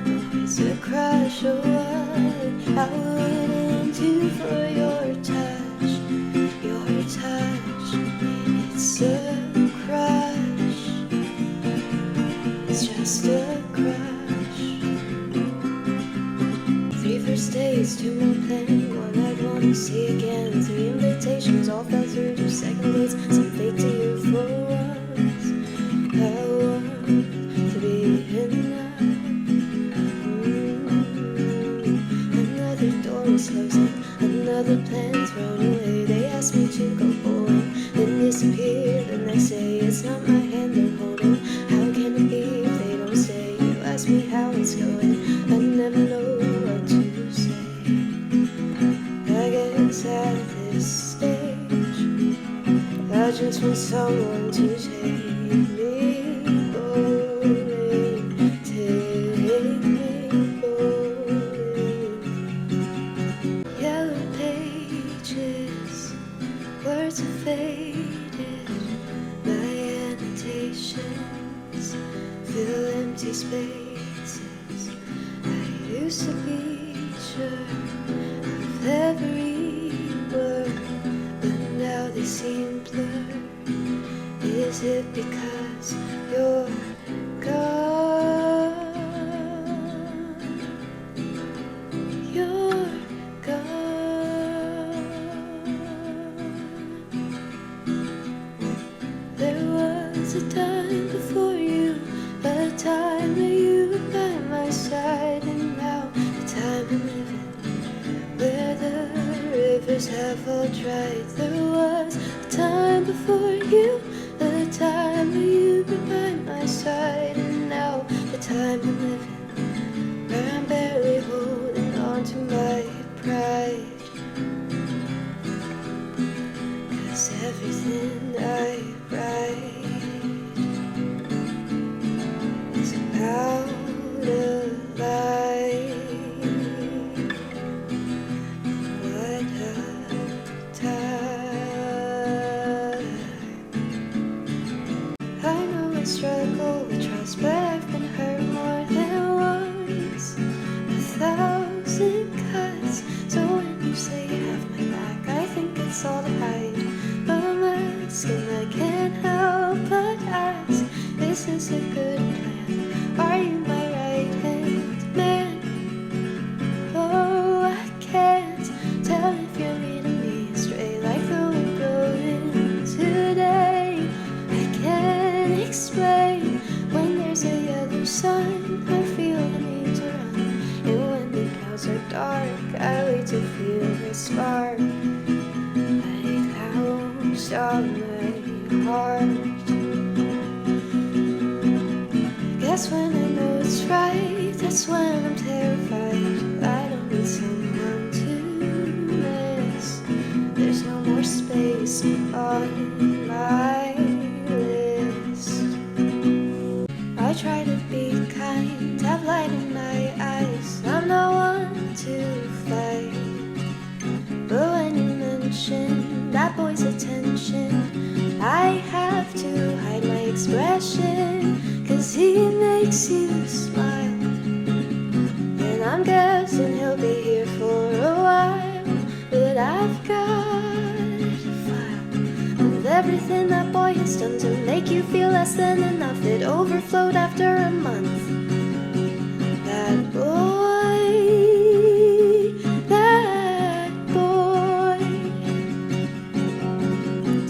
Oh, it's a crush, or what I wouldn't do for your touch, your touch. It's a crush, it's just a crush. 3 first dates, 2 more planned, 1 I'd wanna see again. 3 invitations, all fell through. 2 second dates, some fake to you for once. I want to be enough. Another door is closing, another plan thrown away. They asked me to go bowling, then disappear the next day. It's not my hand they're holding. How can it be if they don't say? You ask me how it's going, I never know what to say. I guess at this stage, I just want someone to take me bowling, take me bowling. Yellow pages, words are faded, my annotations fill empty spaces. I used to be sure of every word, but now they seem blurred. Is it because you're gone? You're gone. There was a time before you, a time where you were by my side, and now the time I'm living, where the rivers have all dried. There was a time before you, a time where you were by my side, and now the time I'm living, where I'm barely holding on to my pride. 'Cause everything I write is about a lie. What a time. I know I struggle with trust, but I've been hurt more than once. 1,000 cuts. So when you say you have my back, I think it's all to hide. But I'm asking, I can't help but ask, is this a good plan? Are you my right hand man? Oh, I can't tell if you're leading me astray, like the wind blowing today. I can't explain when there's a yellow sun. I feel the need to run, and when the clouds are dark, I wait to feel the spark, like house on my heart. Guess when I know it's right, that's when I'm terrified. I don't need someone to miss. There's no more space on my list. I try to be kind, have light in my eyes. I'm not one to fight, but when you mention that boy's attention, I have to hide my expression, 'cause he makes you smile. And I'm guessing he'll be here for a while, but I've got a file of everything that boy has done to make you feel less than enough. It overflowed after a month. That boy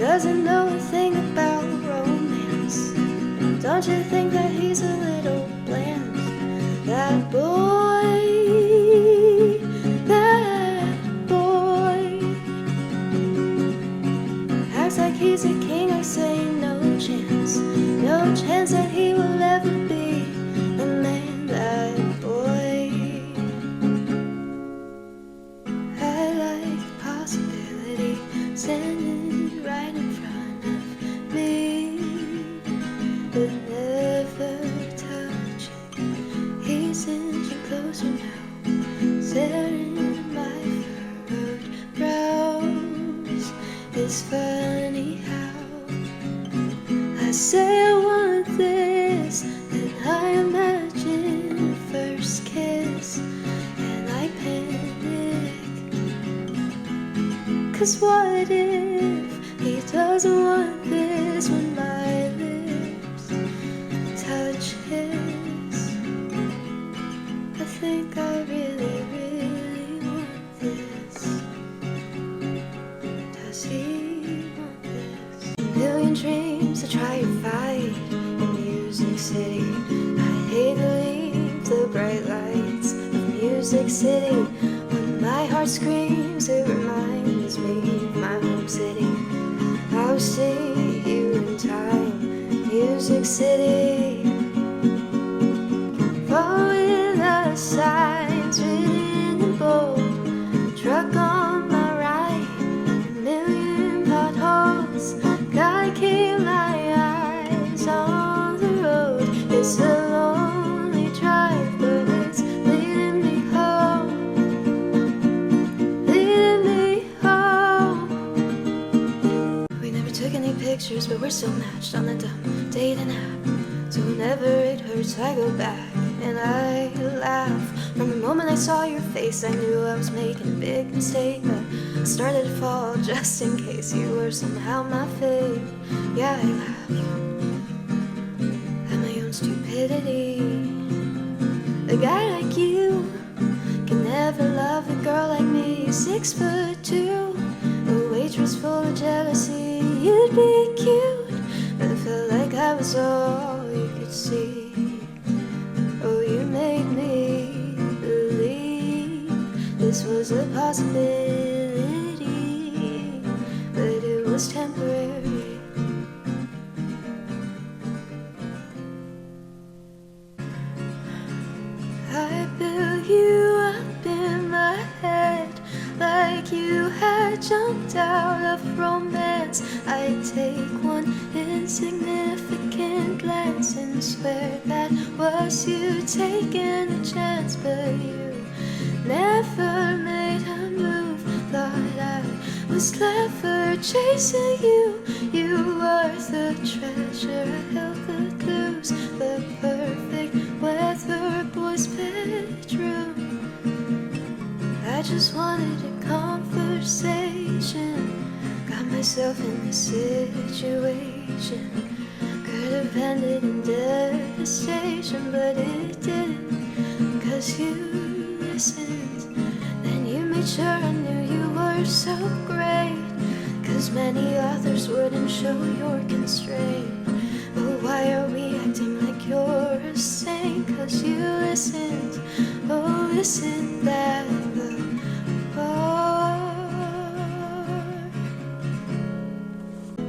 doesn't know a thing about romance. that he's a little bland. That boy, acts like he's a king. I say no chance that he will ever be the man. That boy, I like the possibility standing right in front of me, but never touching. He's inching closer now, staring my furrowed brows. It's funny how I say I want this, and I imagine the first kiss, and I panic. 'Cause what if he doesn't want this when my lips touch his? I think I really, really want this. Does he want this? A million dreams to try and fight in Music City. I hate to leave the bright lights of Music City. When my heart screams, it reminds me of my home city. I'll see you in time, Music City. Following the signs written in bold, truck on my right, a million potholes. Gotta keep my eyes on the road. It's a lonely drive, but it's leading me home, leading me home. We never took any pictures, but we're still matched on the dumb dating app. So whenever it hurts, I go back and I laugh. From the moment I saw your face, I knew I was making a big mistake, but I started to fall just in case you were somehow my fate. Yeah, I laugh at my own stupidity. A guy like you can never love a girl like me. 6'2", a waitress full of jealousy. You'd be cute, but I felt like I was all you could see. Oh, you made me believe this was a possibility, but it was temporary. I built you up in my head like you had jumped out of romance. I take one insignificant glance and swear that was you taking a chance, but you never made a move. Thought I was clever chasing you. You were the treasure, I held the clues, the perfect weather boy's bedroom. I just wanted a conversation, got myself in this situation. Could have ended in devastation, but it didn't, 'cause you listened. Then you made sure I knew you were so great, 'cause many others wouldn't show your constraint. But why are we acting like you're a saint? 'Cause you listened, oh listen at the bar.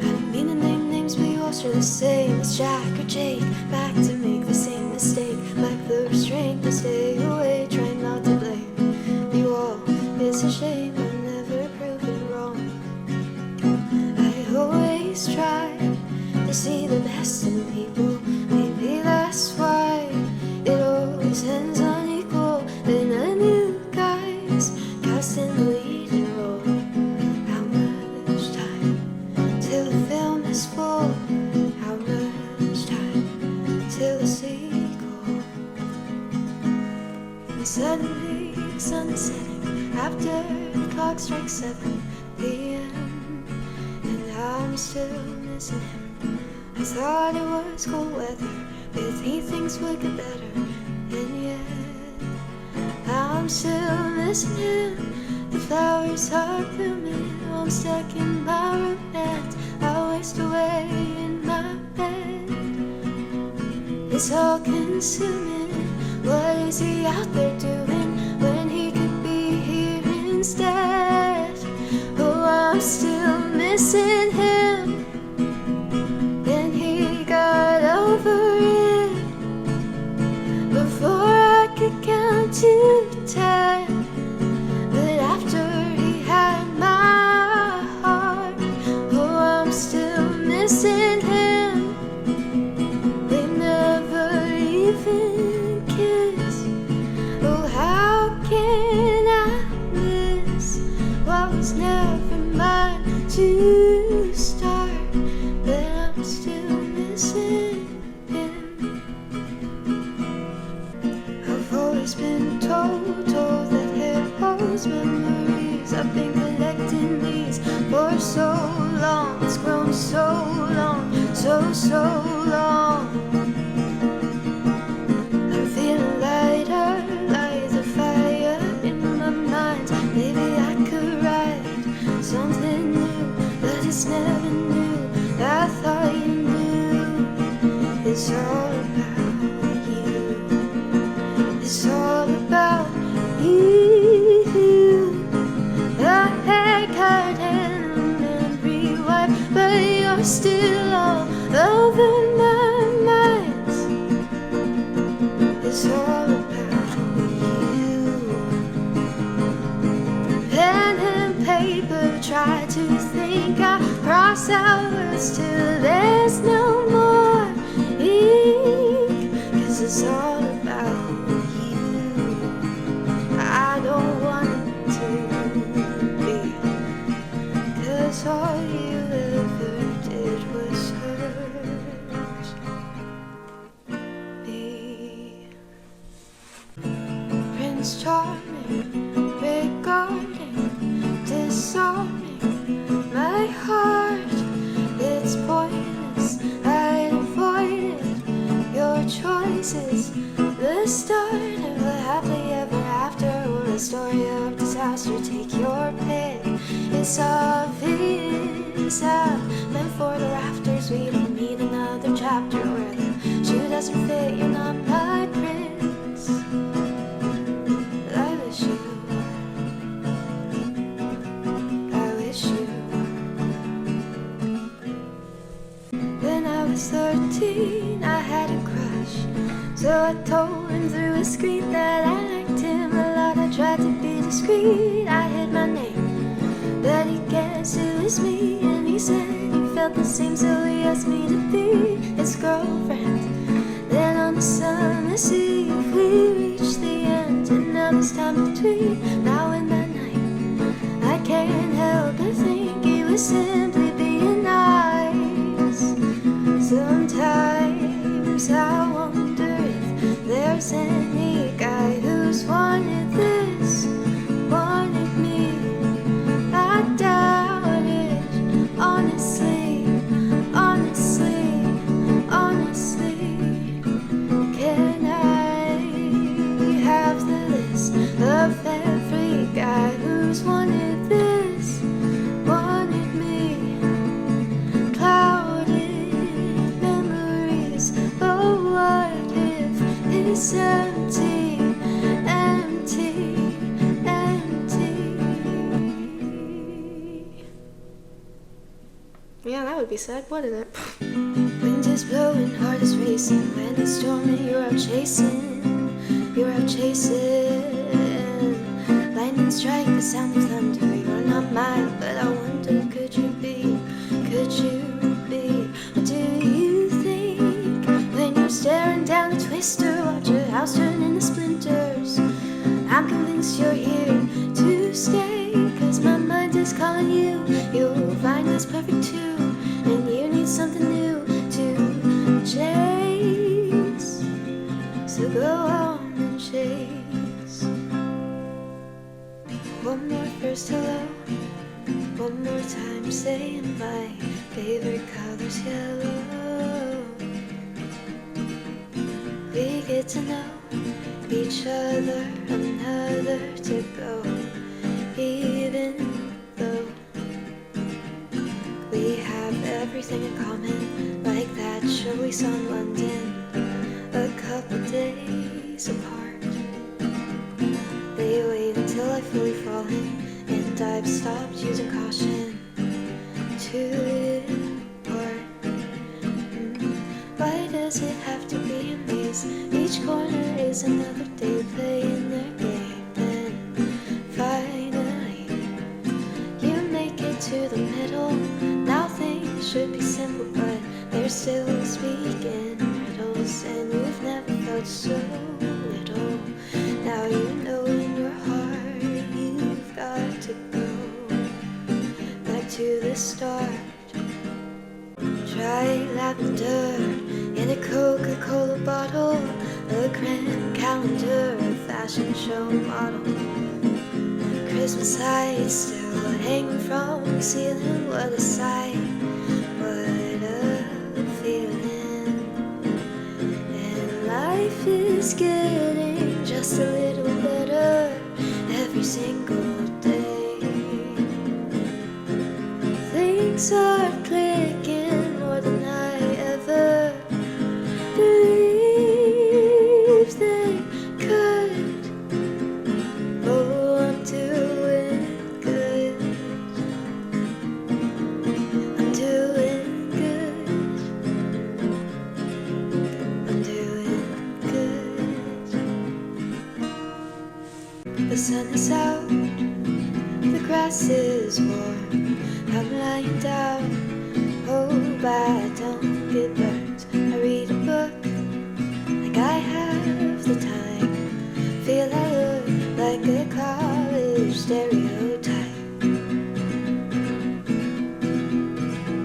I didn't mean to name names, but you all share the same. It's Jack or Jake, back to make the same mistake. Lack the restraint to stay away, trying not to blame you all. It's a shame I never prove it wrong. I always try to see the best in people. Maybe that's why it always ends unequal. And I knew guys casting the leading role. How much time till the film is full? How much time till the sequel? And suddenly the sun is setting after the clock strikes 7 p.m. and I'm still missing him. I thought it was cold weather, with he things would get better, and yet I'm still missing him. The flowers are blooming, I'm stuck in my romance. I waste away in my bed, It's all consuming. What is he out there doing when he could be here instead? Oh, I'm still missing him. Then he got over it before I could count to 10. But after he had my heart, oh, I'm still missing him. We never even kissed. Oh, how can I miss what was never mine to start? But I'm still missing him. I've always been told that hair holds memories. I've been collecting these for so long. It's grown so long, so long. I'm feeling lighter, like the fire in my mind. Maybe I could write something new, but it's never new. I thought you knew. It's all about you. It's all about you. The haircut and the memory wipe, but you're still all over my mind. It's all about you. Pen and paper, try to think. I cross out words till there's no more ink. 'Cause it's all about you. I don't want it to be, 'cause all you ever did was hurt me. Prince Charming, regarding, disarming my heart. It's pointless, I'd avoided your choices. The start of a happily ever after, or a story of disaster, take your pick. It's obvious I'm meant for the rafters. We don't need another chapter where the shoe doesn't fit. You're not my prince, but I wish you were. I wish you were. When I was 13, I had a crush, so I told him through a screen that I liked him a lot. I tried to be discreet, I hid my name, but he guessed it was me. And he said he felt the same, so he asked me to be his girlfriend. Then on the summer's eve, we reached the end, and now this time between now and that night, I can't help but think he was simply being nice. Sometimes I wonder if there's any guy who's wanted this, wanted me. I doubt it, honestly, honestly, honestly. Can I have the list of every guy who's wanted this, wanted me? Clouded memories, oh what if it's empty, empty, empty? Yeah, that would be sad, wouldn't it? Wind is blowing, heart is racing. When it's storming, you're out chasing. You're out chasing. Lightning strike, the sound of thunder. You're not mine, but I wonder, could you be? Could you be? What do you think when you're staring down a twister? Watch your house turn into splinters. I'm convinced you're here to stay, 'cause my mind is calling you. You'll find us perfect too, and you need something new to chase. So go on and chase. One more first hello, one more time saying my favorite color's yellow. We get to know each other, another to go, even though we have everything in common, like that show we saw in London. days apart. They wait until I've fully fallen and I've stopped using caution to depart. Why does it have to be a maze? Each corner is another day playing their game. And finally, you make it to the middle. Now things should be simple, but they're still speaking riddles. And you've never felt so little. Now you know in your heart you've got to go back to the start. Try lavender in a Coca-Cola bottle, a grand calendar, a fashion show model. Christmas lights still hanging from the ceiling. What a sight, what a feeling. And life is getting just a little better every single day. Things are clicking more than I ever believed they could. Oh, I'm doing good. I'm doing good. I'm doing good. The sun is out, the grass is warm. I'm lying down, hope I don't get burnt. I read a book like I have the time. Feel I look like a college stereotype,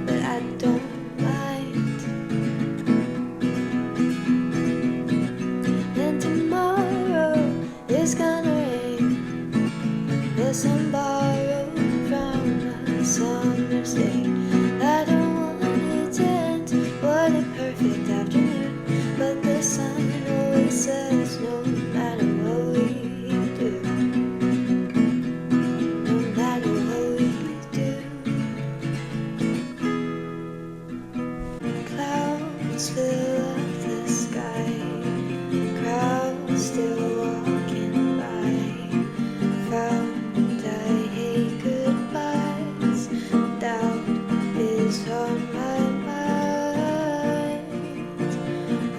but I don't mind. And tomorrow is gonna rain. The sun borrowed from a summer's day. I don't want it to end. What a perfect afternoon. But the sun always says no matter what we do. No matter what we do. Clouds fill up the sky. Crowds still walking by. Found I hate goodbyes. Doubt is on my mind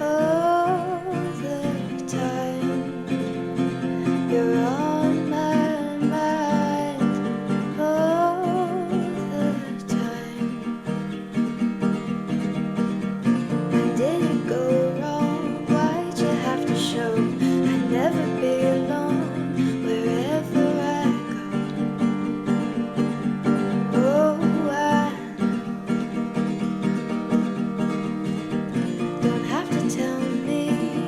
all the time. You're on my mind all the time. When did it go wrong? Why'd you have to show I'd never be alone wherever I go? Oh, I don't have to tell me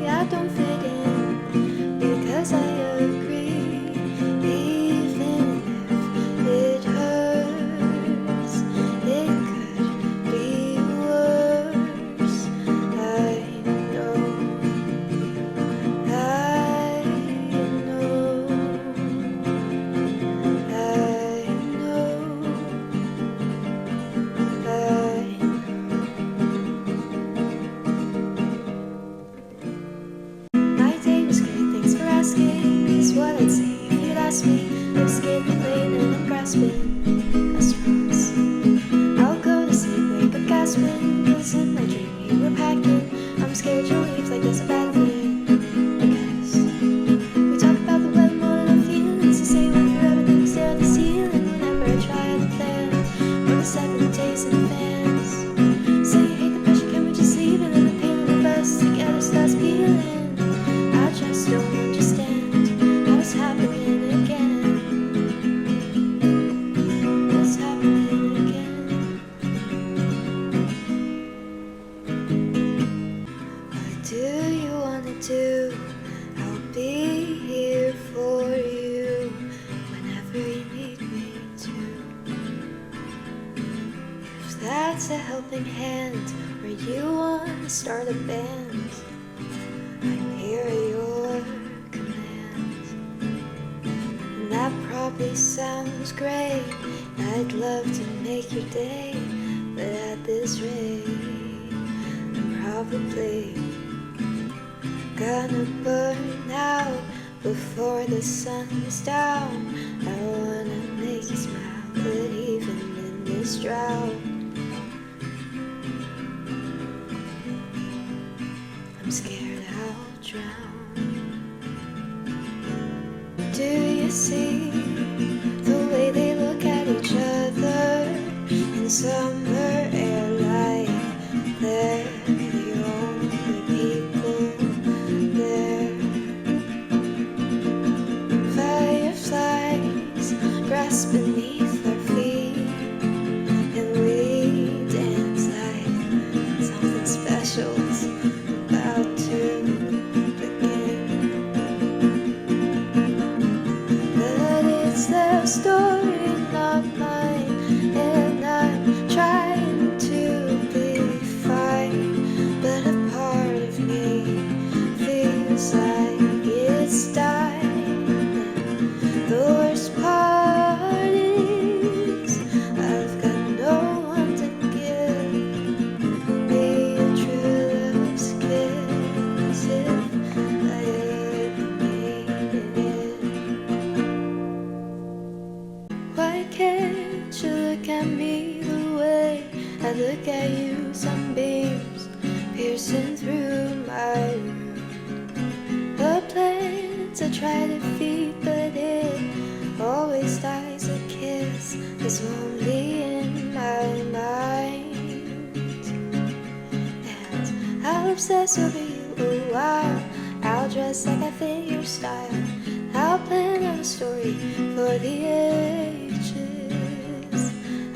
I don't fit in, because I agree. Even if it hurts, it could be worse. I know, I know, I know, I know. My day was great, thanks for asking, is what I'd say if you'd ask me. I'm skipping lane and I'm grasping at straws. I'll go to sleep, wake up gasping, 'cause in my dream you were packing. I'm scared you'll leave like there's a bad thing, because we talk about the weather more than our feelings. You say when forever, then you stare at the ceiling whenever I try to plan for the 7 days in advance. Say you hate the pressure, can we just leave it? And the pain of us together starts peeling. I just don't understand how it's happening again. It's happening again. What do you wanna do? I'll be here for you whenever you need me to. If that's a helping hand, or you wanna start a band, I'm here at your command. And that probably sounds great. I'd love to make your day, but at this rate, I'm probably gonna burn out before the sun's down. I wanna make you smile, but even in this drought, I'm scared I'll drown. Do you see the way they look at each other in summer air like they're the only people there? Fireflies grasp beneath our feet, and we dance like something special's about to begin. But it's their story, not mine, and I'm trying to be fine, but a part of me feels like it's dying. The worst part is I've got no one to give me a true love's kiss if I ever needed it. Why can't you look at me the way I look at you? Sunbeams piercing through my room. The plants I try to feed, but it always dies. A kiss that's only in my mind, and I'll obsess over you a while. I'll dress like I fit your style. I'll plan out a story for the ages.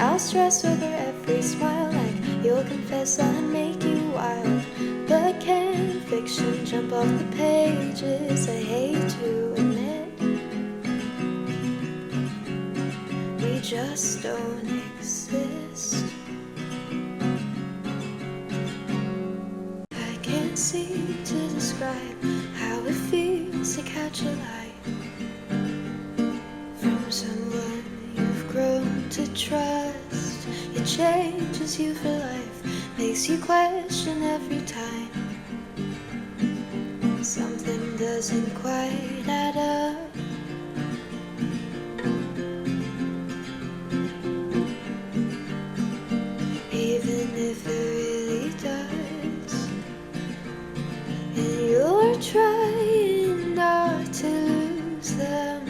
I'll stress over every smile, like you'll confess I'll make you wild. But can fiction jump off the pages? I hate to admit, we just don't exist. I can't seem to describe how it feels to catch a light from someone you've grown to trust. It changes you for life, makes you question every time something doesn't quite add up. Even if it really does, and you're trying not to lose them,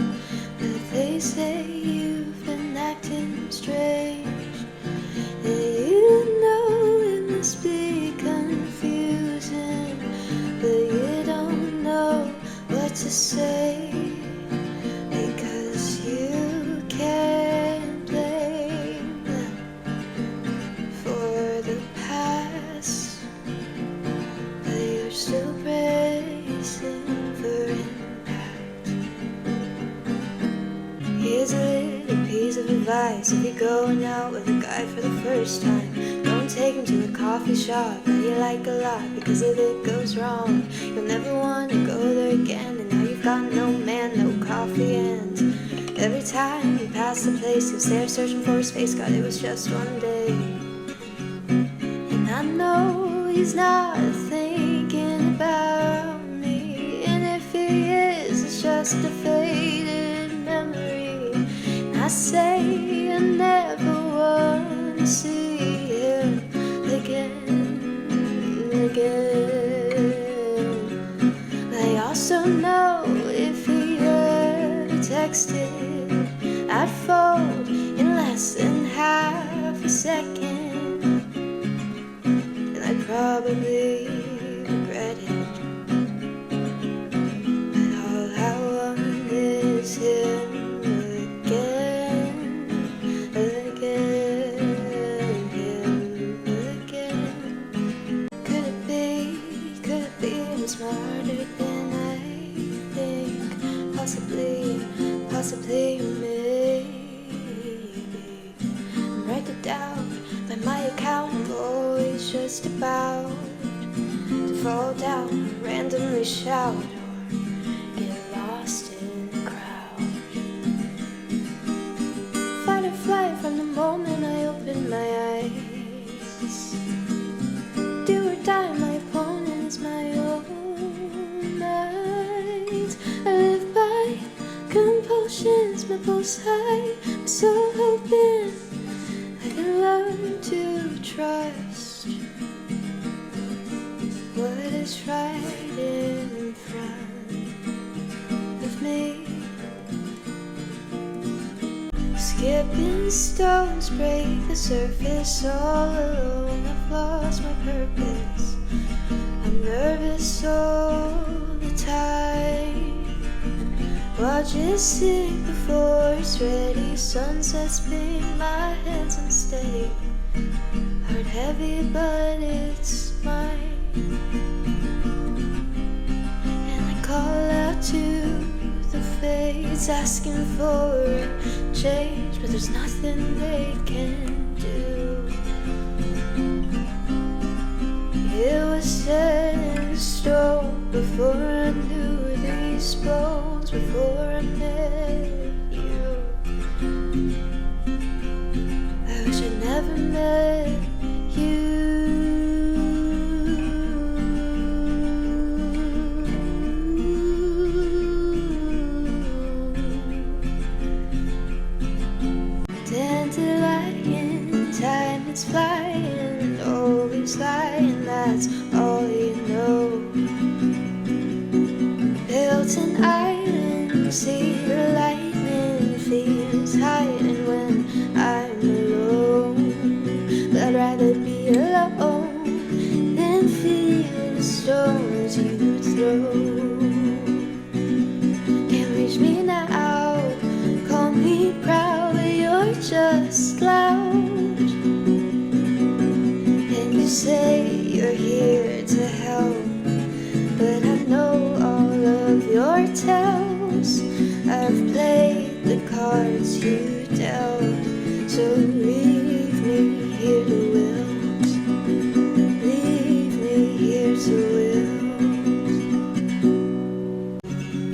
but they say you've been acting strange. And you know it must be confusing, but you don't know what to say, because you can't blame them for the past, but you're still bracing for impact. Here's a little piece of advice: if you're going out with a guy for the first time, don't take him to a coffee shop that you like a lot, because if it goes wrong, you'll never want to go there again. And now you've got no man, no coffee, and every time you pass the place, you'll stare searching for his face. God, it was just one day, and I know he's not thinking about me, and if he is, it's just a faded memory. And I say I never want to see him again. I also know if he ever texted, I'd fold in less than half a second, and I'd probably regret it. But all I want is him again, him again. Could it be I'm smarter than I think? Possibly, maybe. I'm right to doubt by my account. I'm always just about to fall down, randomly shout, or get lost in the crowd. Fight or flight from the moment I open my eyes. Do or die, my opponent is my own my bullseye. I'm so hoping I can learn to trust what is right in front of me. Skipping stones break the surface all alone. I've lost my purpose. I'm nervous all the time. Watch it sink before it's ready. Sunsets ping my hands unsteady. Heart heavy but it's mine. And I call out to the fates, asking for a change, but there's nothing they can do. It was set in stone before I knew these bones, before I met you. I wish I never met you. Dandelion, time is flying, always lying, that's all you know. Built an island, see the lightning, feels hiding when I'm alone. But I'd rather be alone than feel the stones you throw. Can't reach me now, call me proud, but you're just loud. And you say you're here to help, but I know all of your tells. I've played the cards you dealt, so leave me here to wilt. Leave me here to wilt.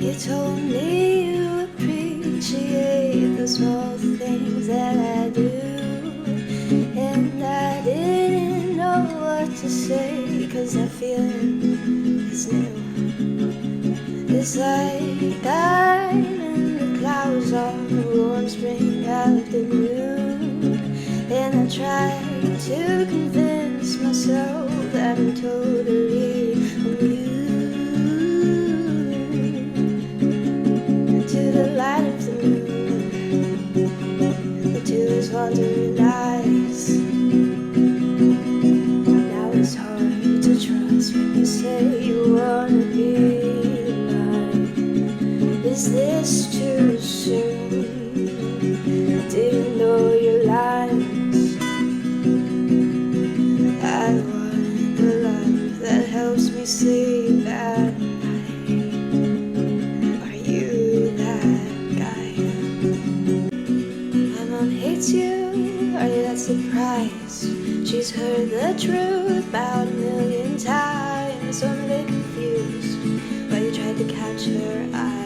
You told me you appreciate the small things that I do, and I didn't know what to say, 'cause that feeling is new. It's like I'm in the clouds on a warm spring afternoon, and I try to convince myself that I'm totally immune to the light of the moon, to his wandering eyes. Now it's hard to trust when you say you wanna be. Is this too soon? Didn't know your lines. I want the love that helps me sleep at night. Are you that guy? My mom hates you, are you that surprised? She's heard the truth about 1,000,000 times. I'm a bit confused why you tried to catch her eye.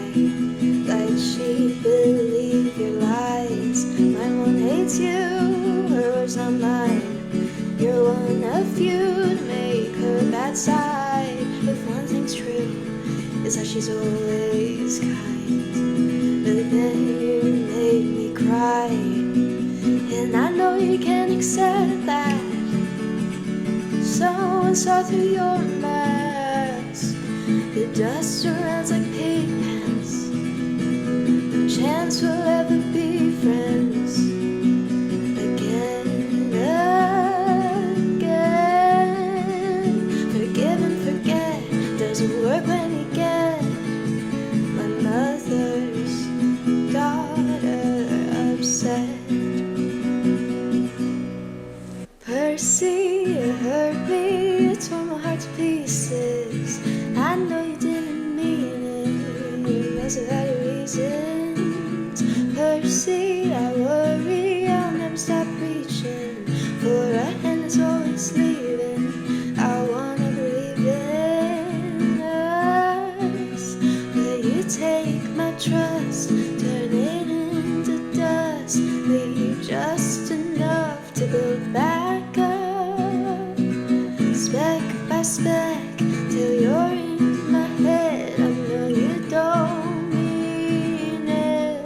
Like she believed your lies. My one hates you, her words not mine. You're one of few to make her bad side. If one thing's true, is that she's always kind. But then you made me cry, and I know you can't accept that. Someone saw through your mask. The dust surrounds like pigments. No chance we'll ever be friends again. Forgive and forget doesn't work when you get my mother's daughter upset. Percy, you hurt me, you tore my heart to pieces. I know you didn't mean it, you must have had your reasons. Percy, I worry I'll never stop reaching for a hand that's always leaving. I wanna believe in us, but you take my trust, turn it into dust, leave just enough to build back up, speck by speck, till you're in my head. I know you don't mean it.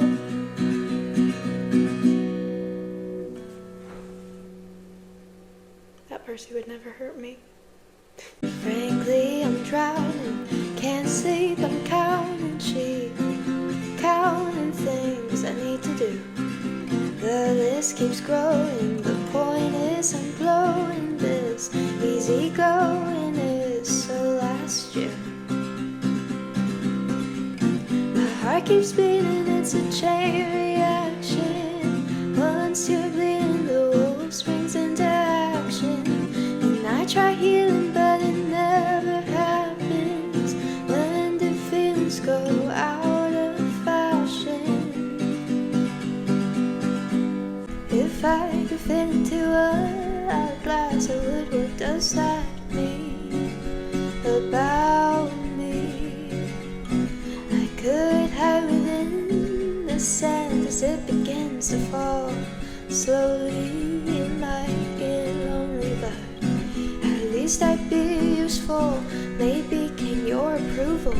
never hurt me. Frankly, I'm drowning, can't sleep, I'm counting sheep, counting things I need to do. The list keeps growing, the point is I'm blowing this. Easy going is so last year. My heart keeps beating, it's a chain reaction. Once you're bleeding, the wolf springs into action. And I try healing, but it never happens. When do feelings go out of fashion? If I could fit into a glass, I would. What does that mean about me? I could hide within the sand as it begins to fall. Slowly it might get lonely, but at least I'd be useful. Maybe gain your approval.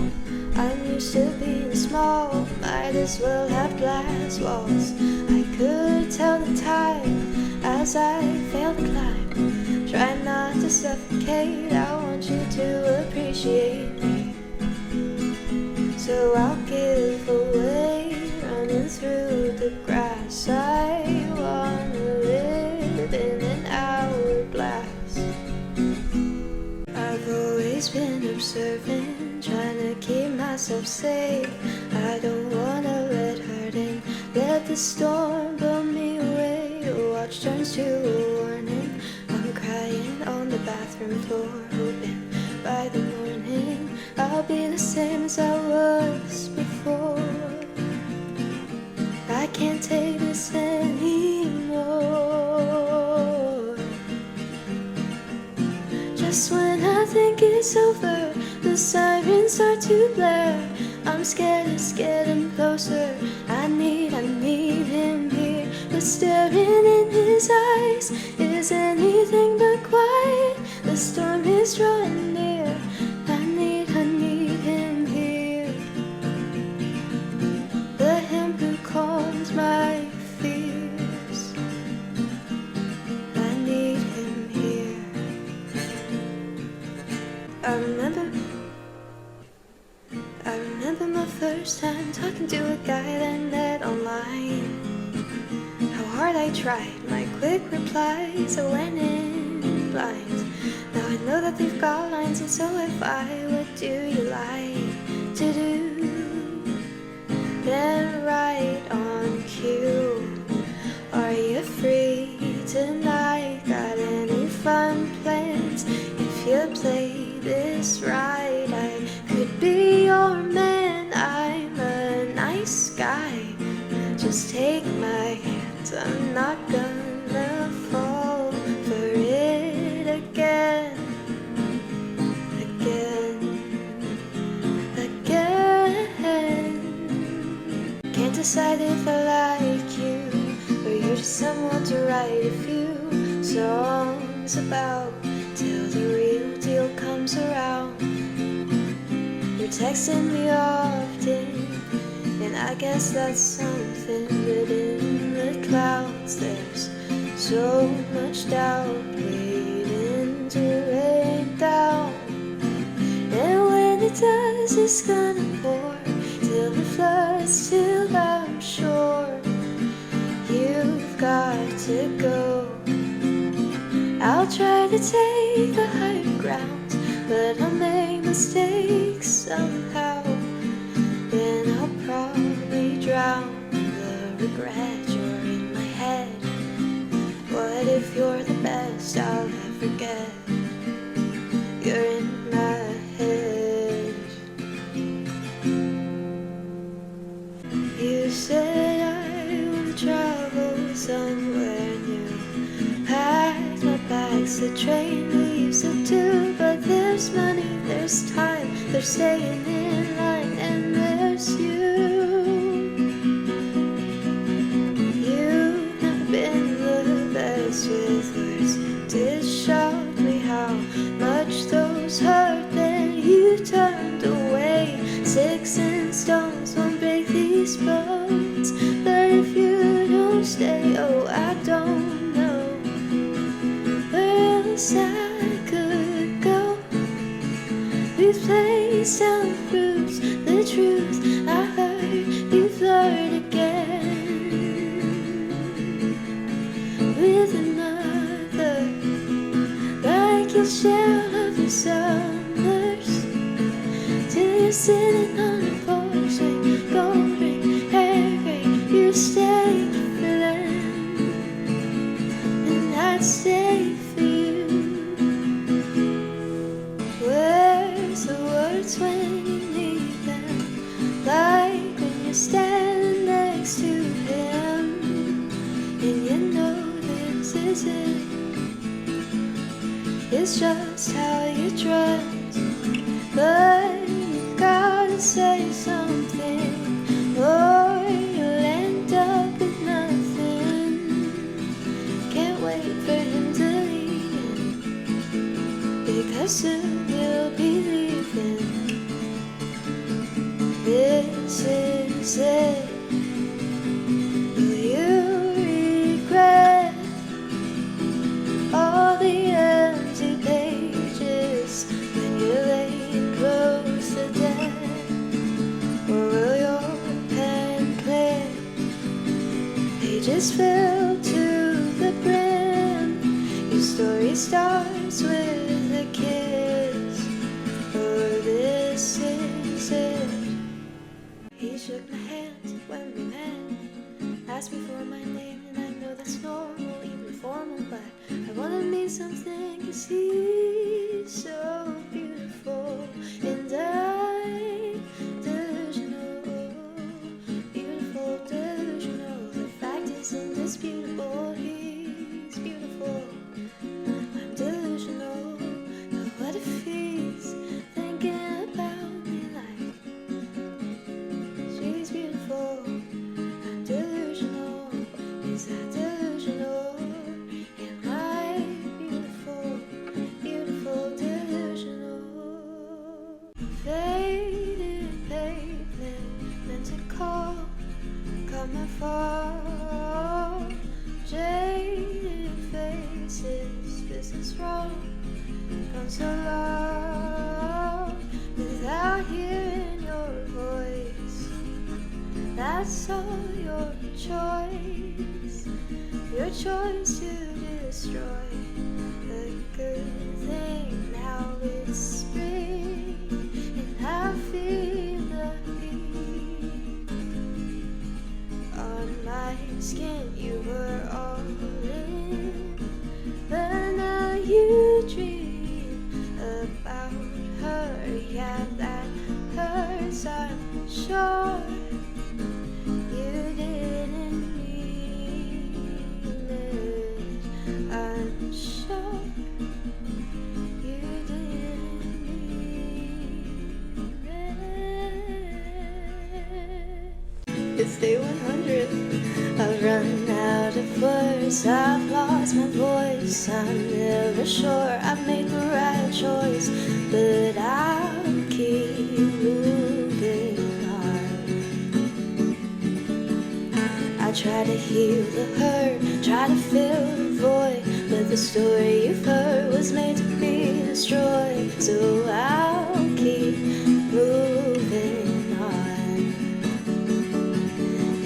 I'm used to being small, might as well have glass walls. I could tell the time as I fail to climb. Try not to suffocate, I want you to appreciate me. So I'll give away, running through the grass. I wanna live in an hourglass. I've always been observant, trying to keep myself safe. I don't wanna let hurt in, let the storm blow me away. A watch turns to a warning, I'm crying on the bathroom floor, hoping by the morning I'll be the same as I was before. I can't take this anymore. Just when I think it's over, the sirens start to blare. I'm scared, it's getting closer. I need him here. But staring in his eyes is anything but quiet. The storm is drawing near. I need him here. The him who calms my fears. I need him here. I remember my first time talking to a guy that I met online. How hard I tried, my quick replies, I went in blind. Now I know that they've got lines, and so if I, what do you like to do? Then right on cue, are you free tonight? Got any fun plans? If you play this right, I could be your man. I'm a nice guy, just take my hand. I'm not gonna fall for it again. Can't decide if I like you, or you're just someone to write a few songs about till the real deal comes around. You're texting me often, and I guess that's something. But in the clouds there's so much doubt waiting to rain down. And when it does, it's gonna pour till it floods, till I'm sure you've got to go. I'll try to take the higher ground, but I'll make mistakes somehow. Then I'll probably drown the regret. You're in my head. What if you're the best I'll ever get? You're in my head. You said I will travel somewhere new. Packed my bags, the train leaves at 2. But there's money, there's time, there's staying in line, and there's you. You've never been the best with words. It shocked me how much those hurt. Then you turned away. Sticks and stones won't break these bones. But if you don't stay, oh, I don't know where else I Please don't bruise the truth. I heard you flirt again with another, like your shell of your summers. Till you're sitting on the porch with gold ring, hair gray, you stay for them, and I'd stay for you. Where's the words when you need them? Like when you're standing next to him, and you know this is it. It's just how you trust, but you gotta say something, or you'll end up with nothing. Can't wait for him to leave, because soon you'll be leaving. This is it. Will you regret all the empty pages when you're laying close to death? Or will your pen clear? Pages filled to the brim. Your story starts with a kiss. Or this is it. He shook my hand when we met, asked me for my name, and I know that's normal, even formal, but I wanna mean something, 'cause he's so beautiful, and I delusional, beautiful, delusional. The fact is indisputable, he's beautiful, I'm delusional. But what if he's thinking about me like she's beautiful? I'm delusional. Is that delusional? Am I beautiful? Beautiful, delusional. Faded pavement, meant to call, coming fall. Jaded faces, business wrong, gone so long without hearing your voice. That's all your choice to destroy a good thing. Now it's spring, and I feel the heat on my skin. You were all in, but now you dream about her. Yeah, that hurts, I'm sure. You didn't mean it, I'm sure. You didn't mean it. It's day 100, I've run out of words, I've lost my voice, I'm never sure I've made the right choice, but I'll keep moving on. I try to heal the hurt, try to fill the void, but the story you've heard was made to be destroyed. So I'll keep moving on,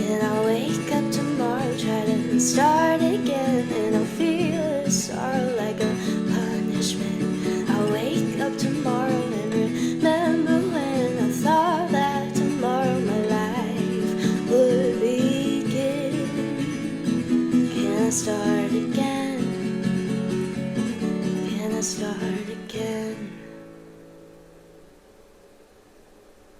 and I'll wake up tomorrow, try to start again, and I'll feel sorrow like a punishment. I'll wake up tomorrow and remember when I thought that tomorrow my life would begin. Can I start again?